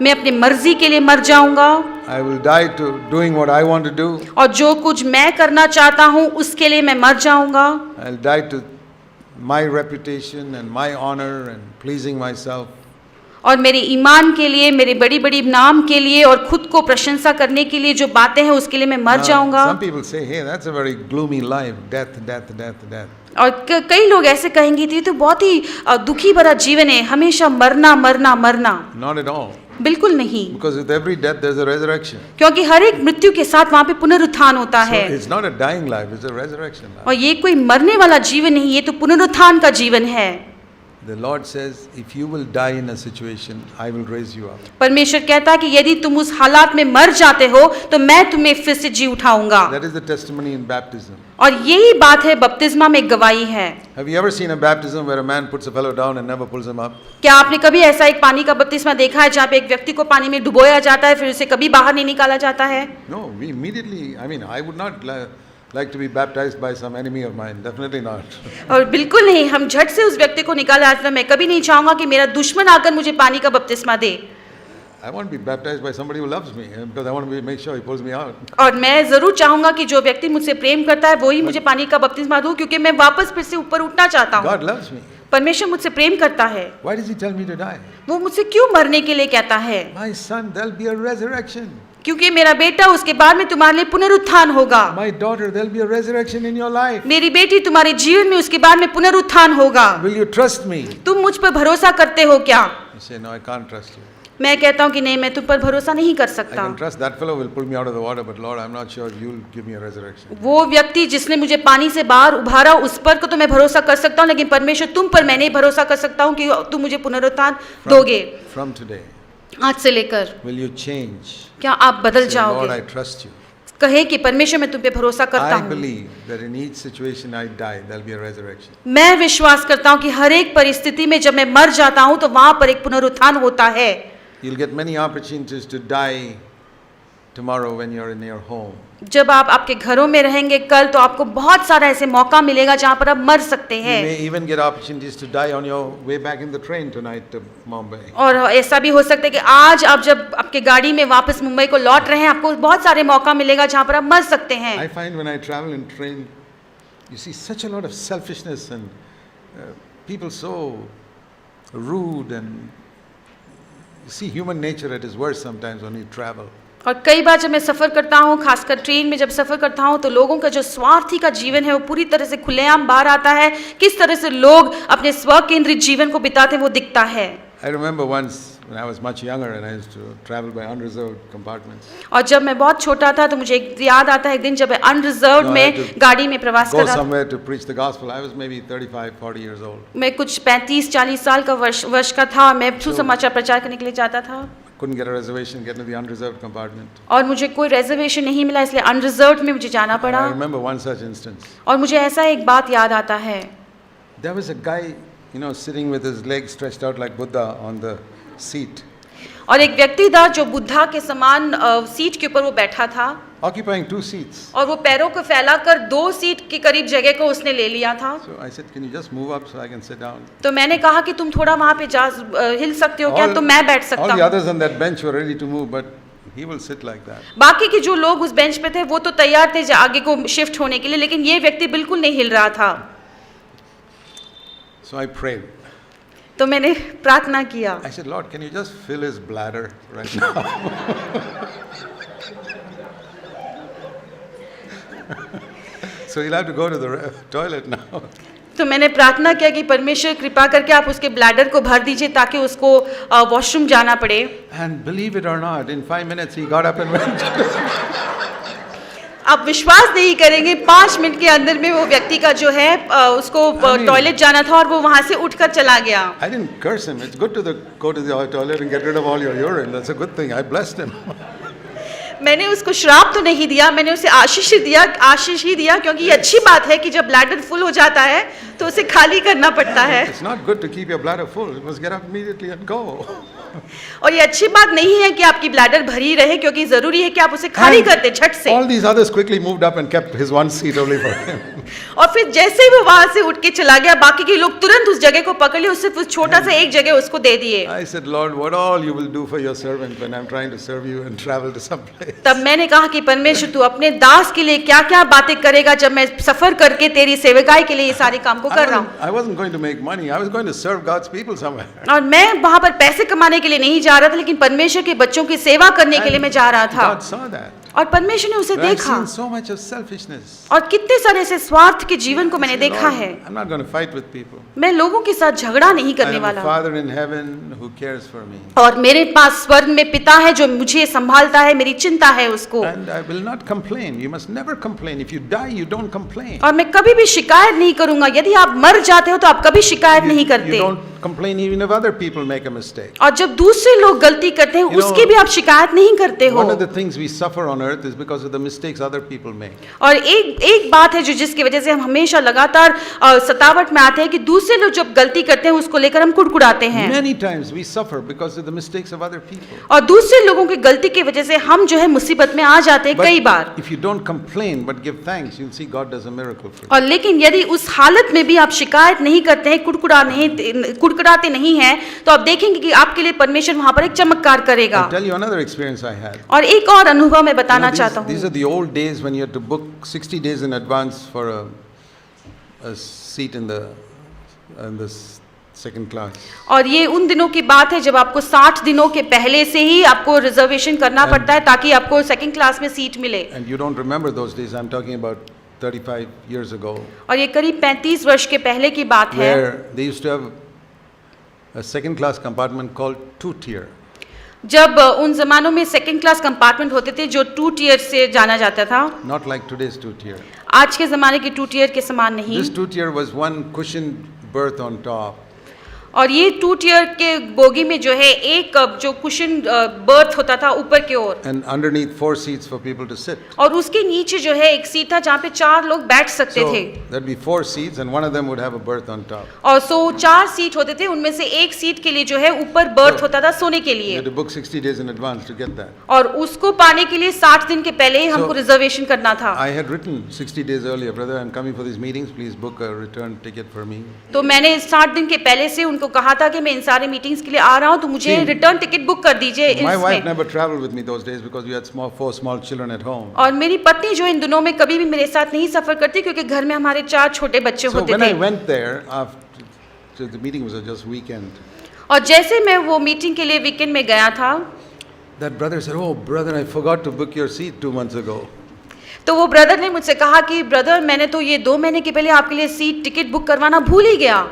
मैं अपनी मर्जी के लिए मर जाऊंगा, I will die to doing what I want to do. और जो कुछ मैं करना चाहता हूँ उसके लिए मैं मर जाऊंगा। I'll die to my reputation and my honor and pleasing myself. और मेरे ईमान के लिए, मेरे बड़ी बड़ी नाम के लिए और खुद को प्रशंसा करने के लिए जो बातें हैं उसके लिए मैं मर जाऊंगा। Some people say, hey, that's a very gloomy life. Death, death, death, death. और कई लोग ऐसे कहेंगे ये तो बहुत ही दुखी भरा जीवन है, हमेशा मरना मरना मरना। Not at all. बिल्कुल नहीं, Because with every death there's a resurrection. क्योंकि हर एक मृत्यु के साथ वहाँ पे पुनरुत्थान होता So है। it's not a dying life, it's a resurrection life. और ये कोई मरने वाला जीवन नहीं, ये तो पुनरुत्थान का जीवन है। The Lord says, if you will die in a situation, I will raise you up. परमेश्वर कहता है कि यदि तुम उस हालात में मर जाते हो तो मैं तुम्हें फिर से जी उठाऊंगा। That is the testimony in baptism. और यही बात है बपतिस्मा में गवाही है। Have you ever seen a baptism where a man puts a fellow down and never pulls him up? क्या आपने कभी ऐसा एक पानी का बपतिस्मा देखा है जहाँ पे एक व्यक्ति को पानी में डुबोया जाता है फिर उसे कभी बाहर नहीं निकाला जाता है? No, we immediately, I would not like to be baptized by some enemy of mine, definitely not. और बिल्कुल नहीं, हम झट से उस व्यक्ति को निकाला जाता है। मैं कभी नहीं चाहूंगा कि मेरा दुश्मन आकर मुझे पानी का बपतिस्मा दे। I want to be baptized by somebody who loves me because I want to make sure he pulls me out. और मैं जरूर चाहूंगा कि जो व्यक्ति मुझसे प्रेम करता है वो ही मुझे पानी का बपतिस्मा दो, क्योंकि मैं वापस फिर से ऊपर उठना चाहता हूँ। God loves me. परमेश्वर मुझसे प्रेम करता है। Why does he tell me to die? वो मुझसे क्यों मरने के लिए कहता है? My son, there'll be a resurrection. क्योंकि मेरा बेटा, उसके बाद में तुम्हारे लिए पुनरुत्थान होगा। My daughter, there'll be a resurrection in your life. मेरी बेटी, तुम्हारे जीवन में उसके बाद में पुनरुत्थान होगा। Will you trust me? तुम मुझ पर भरोसा करते हो क्या? You say, no, I can't trust you. मैं कहता हूँ कि नहीं, मैं तुम पर भरोसा नहीं कर I सकता। can trust that fellow will pull me out of the water, but Lord, I'm not sure you'll give me a resurrection. वो व्यक्ति जिसने मुझे पानी से बाहर उभारा, उस पर को तो मैं भरोसा कर सकता हूँ, लेकिन परमेश्वर तुम पर मैं नहीं भरोसा कर सकता हूँ कि तुम मुझे पुनरुत्थान दोगे। From today, आज से लेकर will you change? क्या आप बदल Say, Lord, जाओगे? I trust you. कहे कि परमेश्वर मैं तुम पे भरोसा करता I हूँ। believe that in each situation I die, there'll be a resurrection. मैं विश्वास करता हूँ कि हर एक परिस्थिति में जब मैं मर जाता हूँ तो वहां पर एक पुनरुत्थान होता है। You'll get many opportunities to die tomorrow when you're in your home. जब आप आपके घरों में रहेंगे कल, तो आपको बहुत सारा ऐसे मौका मिलेगा जहां पर आप मर सकते You हैं। may even get opportunities to die on your way back in the train tonight to Mumbai. और ऐसा भी हो सकता है कि आज आप जब आपके गाड़ी में वापस मुंबई को लौट रहे हैं, आपको बहुत सारे मौका मिलेगा जहां पर आप मर सकते हैं। I find when I travel in train, you see such a lot of selfishness and people so rude, and you see human nature at its worst sometimes when you travel. और कई बार जब मैं सफ़र करता हूँ, खासकर ट्रेन में जब सफ़र करता हूँ, तो लोगों का जो स्वार्थी का जीवन है वो पूरी तरह से खुलेआम बाहर आता है। किस तरह से लोग अपने स्व केंद्रित जीवन को बिताते हैं वो दिखता है। I remember once when I was much younger and I used to travel by unreserved compartments. और जब मैं बहुत छोटा था तो मुझे एक याद आता है, एक दिन जब मैं अनरिजर्व्ड No, I had में to गाड़ी में प्रवास Go कर रहा था। somewhere to preach the gospel. I was maybe 35, 40 years old. मैं कुछ 35-40 साल का वर्ष का था। मैं सुसमाचार प्रचार करने के लिए जाता था Couldn't get a reservation, get into the unreserved compartment. और मुझे कोई रिजर्वेशन नहीं मिला, इसलिए अनरिजर्व्ड में मुझे जाना पड़ा। I remember one such instance. और मुझे ऐसा एक बात याद आता है। There was a guy, sitting with his legs stretched out like Buddha on the seat, और एक व्यक्ति था जो बुद्धा के समान सीट के ऊपर वो बैठा था, occupying 2 seats. और वो पैरों को फैलाकर 2 सीट के करीब जगह को उसने ले लिया था। So I said, can you just move up so I can sit down? तो मैंने कहा कि तुम थोड़ा वहां पे हिल सकते हो क्या? तो मैं बैठ सकता all the हूँ। others on that bench were ready to move, but he will sit like that. बाकी के जो लोग उस बेंच पे थे वो तो तैयार थे आगे को शिफ्ट होने के लिए, लेकिन ये व्यक्ति बिल्कुल नहीं हिल रहा था। So I prayed. तो मैंने प्रार्थना किया। I said, Lord, can you just fill his bladder right now? So he'll have to go to the toilet now. तो मैंने प्रार्थना किया कि परमेश्वर कृपा करके आप उसके ब्लैडर को भर दीजिए ताकि उसको वॉशरूम जाना पड़े। And believe it or not, in 5 minutes he got up and went. आप विश्वास नहीं करेंगे, 5 मिनट के अंदर में वो व्यक्ति का जो है उसको टॉयलेट जाना था और वो वहां से उठकर चला गया। I didn't curse him. It's good to go to the toilet and get rid of all your urine. That's a good thing. I blessed him. मैंने उसको श्राप तो नहीं दिया, मैंने उसे आशीष ही दिया क्योंकि ये अच्छी बात है कि जब ब्लैडर फुल हो जाता है तो उसे खाली करना पड़ता है। It's not good to keep your bladder full. You must get up immediately and go. और ये अच्छी बात नहीं है कि आपकी ब्लैडर भरी रहे, क्योंकि जरूरी है कि आप उसे खाली कर दे झट से। All these others quickly moved up and kept his one seat only for him. और फिर जैसे ही वो वहां से उठ के चला गया, बाकी के लोग तुरंत उस जगह को पकड़ लिए, उससे कुछ छोटा सा एक जगह उसको दे दिए। I said, Lord, what all you will do for your servant when I'm trying to serve you and travel to some place. तब मैंने कहा कि परमेश्वर तू अपने दास के लिए क्या क्या बातें करेगा जब मैं सफर करके तेरी सेवकाई के लिए ये सारे काम को कर रहा हूँ। I wasn't going to make money. I was going to serve God's people somewhere. और मैं वहां पर पैसे कमाने के लिए नहीं जा रहा था, लेकिन परमेश्वर के बच्चों की सेवा करने के लिए मैं जा रहा था। God saw that. और परमेश्वर ने उसे But I've देखा seen so much of selfishness. और कितने सारे ऐसे स्वार्थ के जीवन को मैंने देखा है। I'm not going to fight with people. मैं लोगों के साथ झगड़ा नहीं I करने have a वाला। Father in heaven who cares for me. और मेरे पास स्वर्ग में पिता है जो मुझे संभालता है, मेरी चिंता है उसको। And I will not complain. You must never complain. If you die, you don't complain. और मैं कभी भी शिकायत नहीं करूंगा। यदि आप मर जाते हो तो आप कभी शिकायत नहीं You करते। don't complain even if other people make a mistake. और जब दूसरे लोग गलती करते हैं You know, उसकी भी आप शिकायत नहीं करते हो। One of the things we suffer on earth is because of the mistakes other people make. और एक बात है जो जिसकी वजह से हम हमेशा लगातार सतावट में आते हैं कि दूसरे लोग जब गलती करते हैं उसको लेकर हम कुड़कुड़ाते हैं। Many times we suffer because of the mistakes of other people. और दूसरे लोगों की गलती की वजह से हम जो है मुसीबत में आ जाते हैं कई बार। If you don't complain but give thanks, you'll see God does a miracle for you. और लेकिन यदि उस हालत में भी आप शिकायत नहीं करते हैं, कुड़कुड़ाते कुड़कुड़ाते नहीं हैं, तो आप देखेंगे कि आपके लिए परमेश्वर वहाँ पर एक चमत्कार करेगा। I'll tell you another experience I had. और एक और अनुभव मैं बताना चाहता हूँ। These are the old days when you had to book 60 days in advance for a seat in the second class. और ये उन दिनों की बात है जब आपको 60 दिनों के पहले से ही आपको रिजर्वेशन करना पड़ता है ताकि आपको सेकंड क्लास में सीट मिले। And you don't remember those days. I'm talking about 35 years ago. और ये करीब 35 वर्ष के पहले की बात है। Where they used to have a second class compartment called two-tier. जब उन जमानों में सेकंड क्लास कंपार्टमेंट होते थे जो 2 टियर से जाना जाता था। Not like today's two-tier. आज के ज़माने की 2 टियर के समान नहीं। This two-tier was one cushioned berth on top. और ये 2 टियर के बोगी में जो है एक जो कुशन बर्थ होता था ऊपर की ओर। And underneath 4 seats for people to sit. और उसके नीचे जो है एक सीट था जहाँ पे 4 लोग बैठ सकते So थे। there'd be 4 seats and one of them would have a berth on top. और 4 सीट होते थे, उनमें से एक सीट के लिए जो है ऊपर बर्थ होता था सोने के You लिए। had to book 60 days in advance to get that. और उसको पाने के लिए 60 दिन के पहले ही हमको So, रिजर्वेशन करना था। I had written 60 days earlier, brother, I'm coming for these meetings, please book a return ticket for me. तो मैंने 60 दिन के पहले से उनको कहा था कि मैं इन सारे मीटिंग्स के लिए आ रहा हूँ, तो मुझे See, रिटर्न टिकट बुक कर दीजिए My wife इसमें। never traveled with me those days because we had 4 small children at home. और मेरी पत्नी जो इन दिनों में कभी भी मेरे साथ नहीं सफर करती क्योंकि घर में हमारे 4 छोटे बच्चे So होते when I थे। went there, after the meeting was just weekend, और जैसे मैं वो मीटिंग के लिए वीकेंड में गया था, that brother said, oh brother, I forgot to book your seat 2 months ago. तो वो ब्रदर ने मुझसे कहा कि ब्रदर मैंने तो ये 2 महीने के पहले आपके लिए सीट टिकट बुक करवाना भूल ही गया।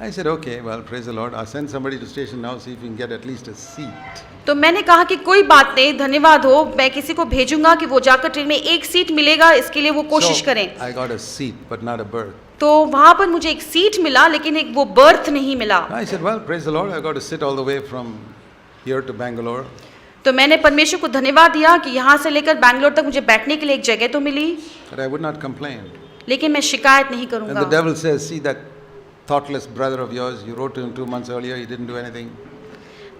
I said, okay, well, praise the Lord. I'll send somebody to station now, see if we can get at least a seat. तो मैंने कहा कि कोई बात नहीं, धन्यवाद हो, मैं किसी को भेजूंगा कि वो जाकर ट्रेन में एक सीट मिलेगा, इसके लिए वो कोशिश करें। So I got a seat, but not a berth. तो वहाँ पर मुझे एक सीट मिला लेकिन एक वो बर्थ नहीं मिला। I said, well, praise the Lord. I got to sit all the way from here to Bangalore. तो मैंने परमेश्वर को धन्यवाद दिया कि यहाँ से लेकर बैंगलोर तक मुझे बैठने के लिए एक जगह तो मिली, But I would not complain. लेकिन मैं शिकायत नहीं And the करूँगा। devil says, see that thoughtless brother of yours, you wrote to him 2 months earlier, he didn't do anything.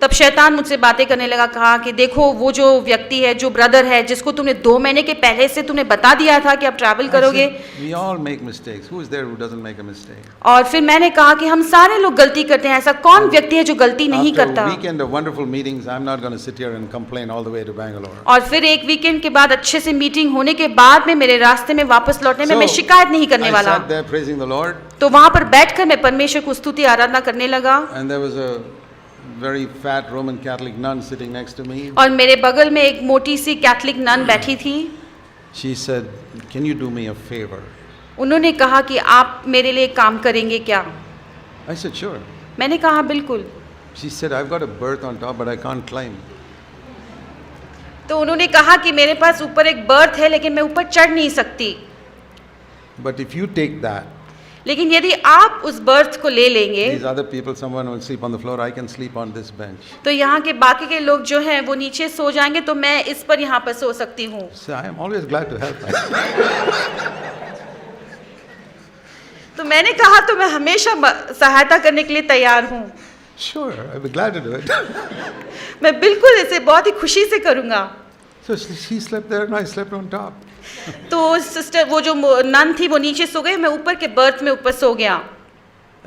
तब शैतान मुझसे बातें करने लगा, कहा कि देखो वो जो व्यक्ति है, जो ब्रदर है, जिसको तुमने 2 महीने के पहले से तुमने बता दिया था कि आप ट्रैवल I करोगे। said, we all make mistakes. Who is there who doesn't make a mistake? और फिर मैंने कहा कि हम सारे लोग गलती करते हैं, ऐसा कौन व्यक्ति है जो गलती नहीं After करता। a weekend of wonderful meetings, I'm not going to sit here and complain all the way to Bangalore. और फिर एक वीकेंड के बाद अच्छे से मीटिंग होने के बाद में मेरे रास्ते में वापस लौटने में मैं So, शिकायत नहीं करने I वाला। sat there praising the Lord, तो वहां पर बैठकर मैं परमेश्वर को स्तुति आराधना करने लगा। and there was a very fat Roman Catholic nun sitting next to me. और मेरे बगल में एक मोटी सी कैथलिक नन बैठी थी। She said, can you do me a favor? उन्होंने कहा कि आप मेरे लिए काम करेंगे क्या? I said, sure. मैंने कहा बिल्कुल। She said, I've got a berth on top, but I can't climb. तो उन्होंने कहा कि मेरे पास ऊपर एक बर्थ है लेकिन मैं ऊपर चढ़ नहीं सकती, But if you take that, लेकिन यदि आप उस बर्थ को ले लेंगे these other people, someone will sleep on the floor, I can sleep on this bench. तो यहाँ के बाकी के लोग जो हैं वो नीचे सो जाएंगे, तो मैं इस पर यहाँ पर सो सकती हूँ। So I am always glad to help. तो मैंने कहा तो मैं हमेशा सहायता करने के लिए तैयार हूँ। Sure, I'd be glad to do it. मैं बिल्कुल इसे बहुत ही खुशी से करूँगा। So she slept there and I slept on top. तो सिस्टर वो जो नन थी वो नीचे सो गई, मैं ऊपर के बर्थ में ऊपर सो गया।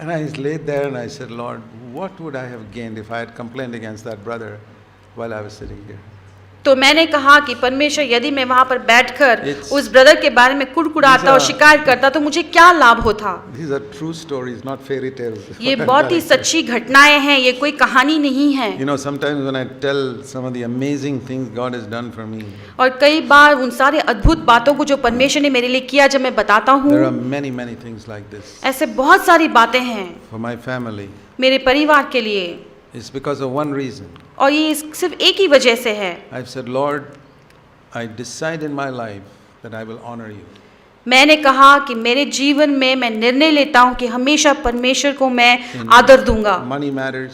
And I laid there and I said, Lord, what would I have gained if I had complained against that brother while I was sitting here? तो मैंने कहा कि परमेश्वर यदि मैं वहाँ पर बैठकर It's- उस ब्रदर के बारे में कुड़कुड़ाता और These are- शिकायत करता तो मुझे क्या लाभ होता। These are true stories, not fairy tales. ये बहुत ही सच्ची घटनाएं हैं, ये कोई कहानी नहीं है। You know, sometimes when I tell some of the amazing things God has done for me, और कई बार उन सारे अद्भुत बातों को जो परमेश्वर ने मेरे लिए किया जब मैं बताता हूँ, there are many, many things like this. ऐसे बहुत सारी बातें हैं For my family, मेरे परिवार के लिए, it's because of one reason. और ये सिर्फ एक ही वजह से है। I've said, Lord, I decide in my life that I will honor you. मैंने कहा कि मेरे जीवन में मैं निर्णय लेता हूँ कि हमेशा परमेश्वर को मैं In आदर दूंगा। Money matters,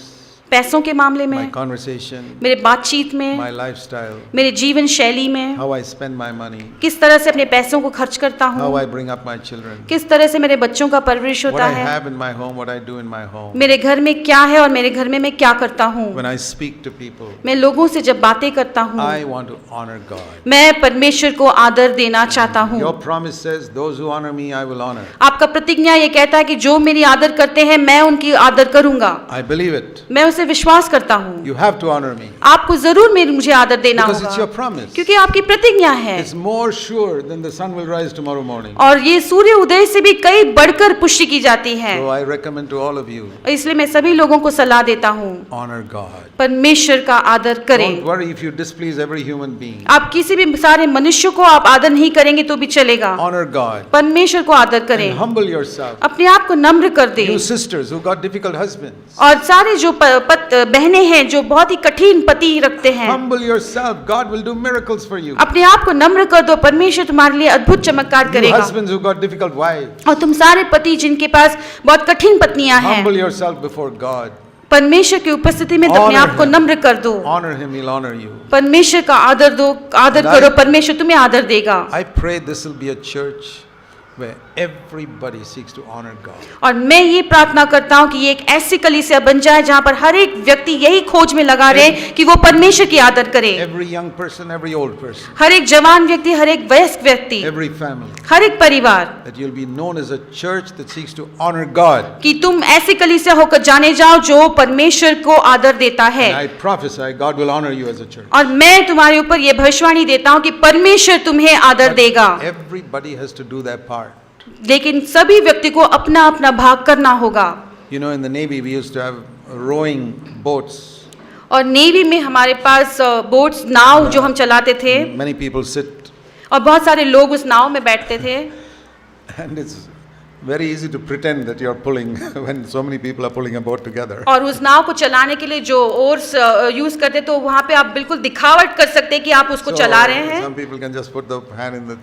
पैसों के मामले my में, conversation, मेरे बातचीत में, my lifestyle, मेरे जीवन शैली में, how I spend my money, किस तरह से अपने पैसों को खर्च करता how हूँ, I bring up my children, किस तरह से मेरे बच्चों का परवरिश what होता I है, have in my home, what I do in my home. मेरे घर में क्या है और मेरे घर में मैं क्या करता हूँ। When I speak to people, मैं लोगों से जब बातें करता हूँ, I want to honor God. मैं परमेश्वर को आदर देना चाहता हूँ। Your promise says, those who honor me, I will honor. आपका प्रतिज्ञा ये कहता है कि जो मेरी आदर करते हैं मैं उनकी आदर करूंगा। I believe it. मैं उसे विश्वास करता हूँ। You have to honor me. आपको जरूर मुझे आदर देना Because it's your होगा, promise. क्योंकि आपकी प्रतिज्ञा है। It's more sure than the sun will rise tomorrow morning. और ये सूर्य उदय से भी कई बढ़कर पुष्टि की जाती है। So I recommend to all of you, इसलिए मैं सभी लोगों को सलाह देता हूँ, honor God. परमेश्वर का आदर करें। Don't worry if you displease every human being. आप किसी भी सारे मनुष्यों को आप आदर नहीं करेंगे तो भी चलेगा। Honor God. परमेश्वर को आदर करें, And humble yourself. अपने आप को नम्र कर दें। You sisters who got difficult husbands, और सारे जो बहनें हैं जो बहुत ही कठिन पति रखते हैं, humble yourself. God will do miracles for you. अपने आप को नम्र कर दो, परमेश्वर तुम्हारे लिए अद्भुत चमत्कार You करेगा। husbands who got difficult wives, और तुम सारे पति जिनके पास बहुत कठिन पत्नियां हैं, humble yourself before God. परमेश्वर की उपस्थिति में अपने Honor आप को him. नम्र कर दो। Honor Him, He'll honor you. परमेश्वर का आदर दो, आदर And I- करो, परमेश्वर तुम्हें आदर देगा। I pray this will be a church where everybody seeks to honor God. और मैं ये प्रार्थना करता हूँ कि ये एक ऐसी कलीसिया बन जाए जहाँ पर हर एक व्यक्ति यही खोज में लगा रहे कि वो परमेश्वर की आदर करे। Every young person, every old person, हर एक जवान व्यक्ति, हर एक वयस्क व्यक्ति, every family, हर एक परिवार, that you'll be known as a church that seeks to honor God. कि तुम ऐसी कलीसिया होकर जाने जाओ जो परमेश्वर को आदर देता है। And I prophesy God will honor you as a church. और मैं तुम्हारे ऊपर ये भविष्यवाणी देता हूँ कि परमेश्वर तुम्हें आदर देगा। Everybody has to do their part. लेकिन सभी व्यक्ति को अपना अपना भाग करना होगा। You know, in the Navy we used to have rowing boats. और नेवी में हमारे पास बोट्स, नाव जो हम चलाते थे, Many people sit, और बहुत सारे लोग उस नाव में बैठते थे। and it's very easy to pretend that you're pulling when so many people are pulling a boat together. और उस नाव को चलाने के लिए जो ओर्स यूज करते, तो वहाँ पे आप बिल्कुल दिखावट कर सकते हैं कि आप उसको चला रहे हैं। Some people can just put the hand in the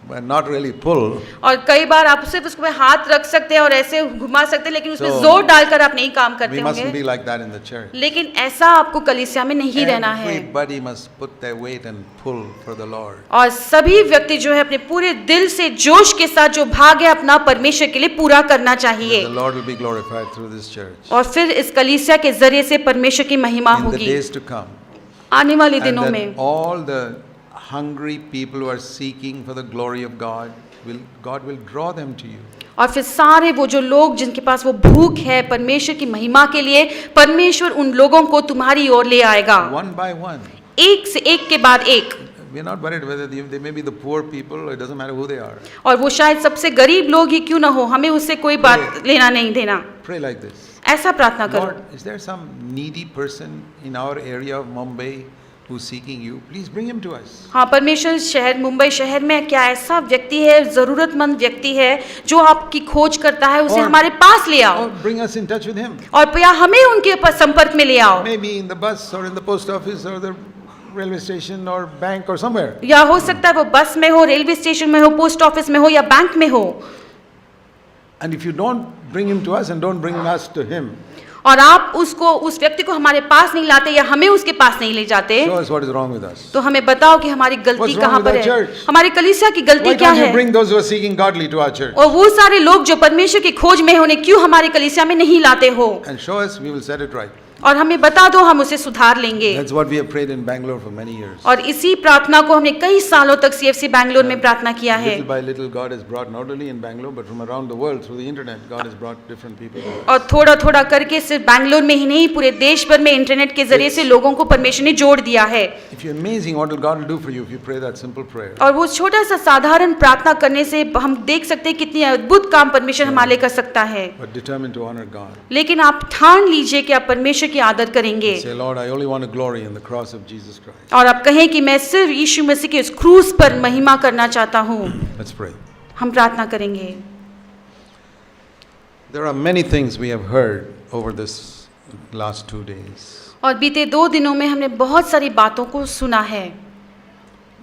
and not really pull. और कई बार आप सिर्फ उसमें हाथ रख सकते हैं और ऐसे घुमा सकते हैं, लेकिन उसमें So, जोर डालकर आप नहीं काम करते We mustn't होंगे। be like that in the church. लेकिन ऐसा आपको कलीसिया में नहीं रहना है। Everybody must put their weight and pull for the Lord. और सभी व्यक्ति जो है अपने पूरे दिल से जोश के साथ जो भाग है अपना परमेश्वर के लिए पूरा करना चाहिए। The Lord will be glorified through this church. और फिर इस कलीसिया के जरिए से परमेश्वर की महिमा In the होगी days to come. आने वाले And दिनों that में। all the hungry people who are seeking for the glory of God, God will draw them to you. और फिर सारे वो जो लोग जिनके पास वो भूख है परमेश्वर की महिमा के लिए, परमेश्वर उन लोगों को तुम्हारी ओर ले आएगा, One by one. एक से एक के बाद एक। We're not worried whether they may be the poor people, it doesn't matter who they are. और वो शायद सबसे गरीब लोग ही क्यों ना हो, हमें उससे कोई बात लेना नहीं देना। Pray like this. ऐसा प्रार्थना करो। Lord, is there some needy person in our area of Mumbai who's seeking you? Please bring him to us. हाँ, परमेश्वर शहर मुंबई शहर में क्या ऐसा व्यक्ति है, जरूरतमंद व्यक्ति है जो आपकी खोज करता है, उसे और- हमारे पास ले आओ। Or bring us in touch with him. और या हमें उनके संपर्क में ले आओ। Maybe in the bus or in the post office or the railway station or bank or somewhere. या हो सकता है वो बस में हो, रेलवे स्टेशन में हो, पोस्ट ऑफिस में हो या बैंक में हो। And if you don't bring him to us and don't bring us to him, और आप उसको, उस व्यक्ति को हमारे पास नहीं लाते या हमें उसके पास नहीं ले जाते, show us what is wrong with us. तो हमें बताओ कि हमारी गलती What's wrong कहाँ with पर our है, church? हमारी कलीसिया की गलती Why क्या can't you है। bring those who are seeking godly to our church? और वो सारे लोग जो परमेश्वर की खोज में होने क्यों हमारी कलीसिया में नहीं लाते हो, And show us, we will set it right. और हमें बता दो, हम उसे सुधार लेंगे। That's what we have prayed in Bangalore for many years. और इसी प्रार्थना को हमने कई सालों तक सीएफसी बैंगलोर में प्रार्थना किया है। Little by little, God has brought not only in Bangalore but from around the world through the internet. God has brought different people. और थोड़ा थोड़ा करके सिर्फ बैंगलोर में ही नहीं, पूरे देश भर में इंटरनेट के जरिए से लोगों को परमेश्वर ने जोड़ दिया है। If you're amazing, what will God do for you if you pray that simple prayer? और वो छोटा सा साधारण प्रार्थना करने से हम देख सकते हैं कितनी अद्भुत काम परमेश्वर हमारे लिए कर सकता है। But determined to honor God. लेकिन आप ठान लीजिए कि आप परमेश्वर की आदर करेंगे। Say, Lord, I only want to glory in the cross of Jesus Christ. और आप कहें कि मैं सिर्फ यीशु मसीह के उस क्रूस पर महिमा करना चाहता हूँ। Let's pray. हम प्रार्थना करेंगे। There are many things we have heard over this last 2 days. और बीते 2 दिनों में हमने बहुत सारी बातों को सुना है।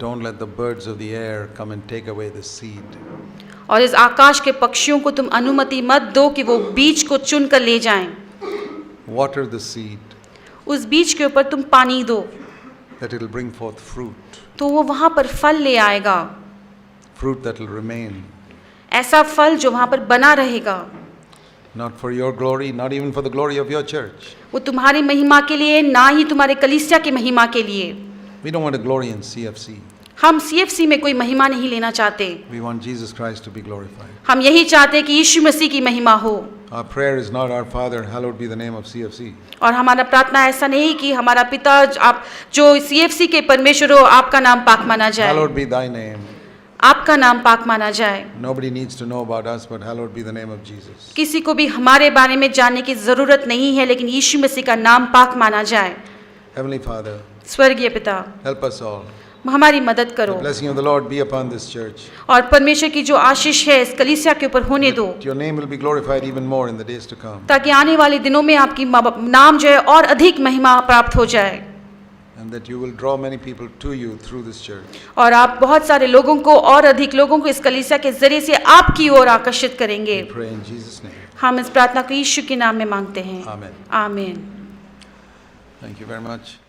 Don't let the birds of the air come and take away the seed. और इस आकाश के पक्षियों को तुम अनुमति मत दो कि वो बीज को चुन कर ले जाएं। water the seed, उस बीज के ऊपर तुम पानी दो that it will bring forth fruit, तो वो वहाँ पर फल ले आएगा, fruit that will remain, ऐसा फल जो वहाँ पर बना रहेगा, not for your glory, not even for the glory of your church. वो तुम्हारी महिमा के लिए, ना ही तुम्हारे कलीसिया की महिमा के लिए। We don't want to glory in CFC. हम CFC में कोई महिमा नहीं लेना चाहते, We want Jesus Christ to be glorified. हम यही चाहते हैं कि यीशु मसीह की महिमा हो। Our prayer is not, our Father, hallowed be the name of CFC. और हमारा प्रार्थना ऐसा नहीं कि हमारा पिता आप जो CFC के परमेश्वर हो, आपका नाम पाक माना जाए, Hallowed be thy name. आपका नाम पाक माना जाए। Nobody needs to know about us, but hallowed be the name of Jesus. किसी को भी हमारे बारे में जानने की जरूरत नहीं है, लेकिन यीशु मसीह का नाम पाक माना जाए। Heavenly Father, स्वर्गीय पिता, help us all. हमारी मदद करो The blessing of the Lord be upon this church. और परमेश्वर की जो आशीष है इस कलीसिया के ऊपर होने दो, Your name will be glorified even more in the days to come. ताकि आने वाले दिनों में आपकी नाम जो है और अधिक महिमा प्राप्त हो जाए, And that you will draw many people to you through this church. और आप बहुत सारे लोगों को और अधिक लोगों को इस कलीसिया के जरिए से आपकी ओर आकर्षित करेंगे। We pray in Jesus' name. हम इस प्रार्थना को यीशु के नाम में मांगते हैं, Amen. आमीन। Thank you very much.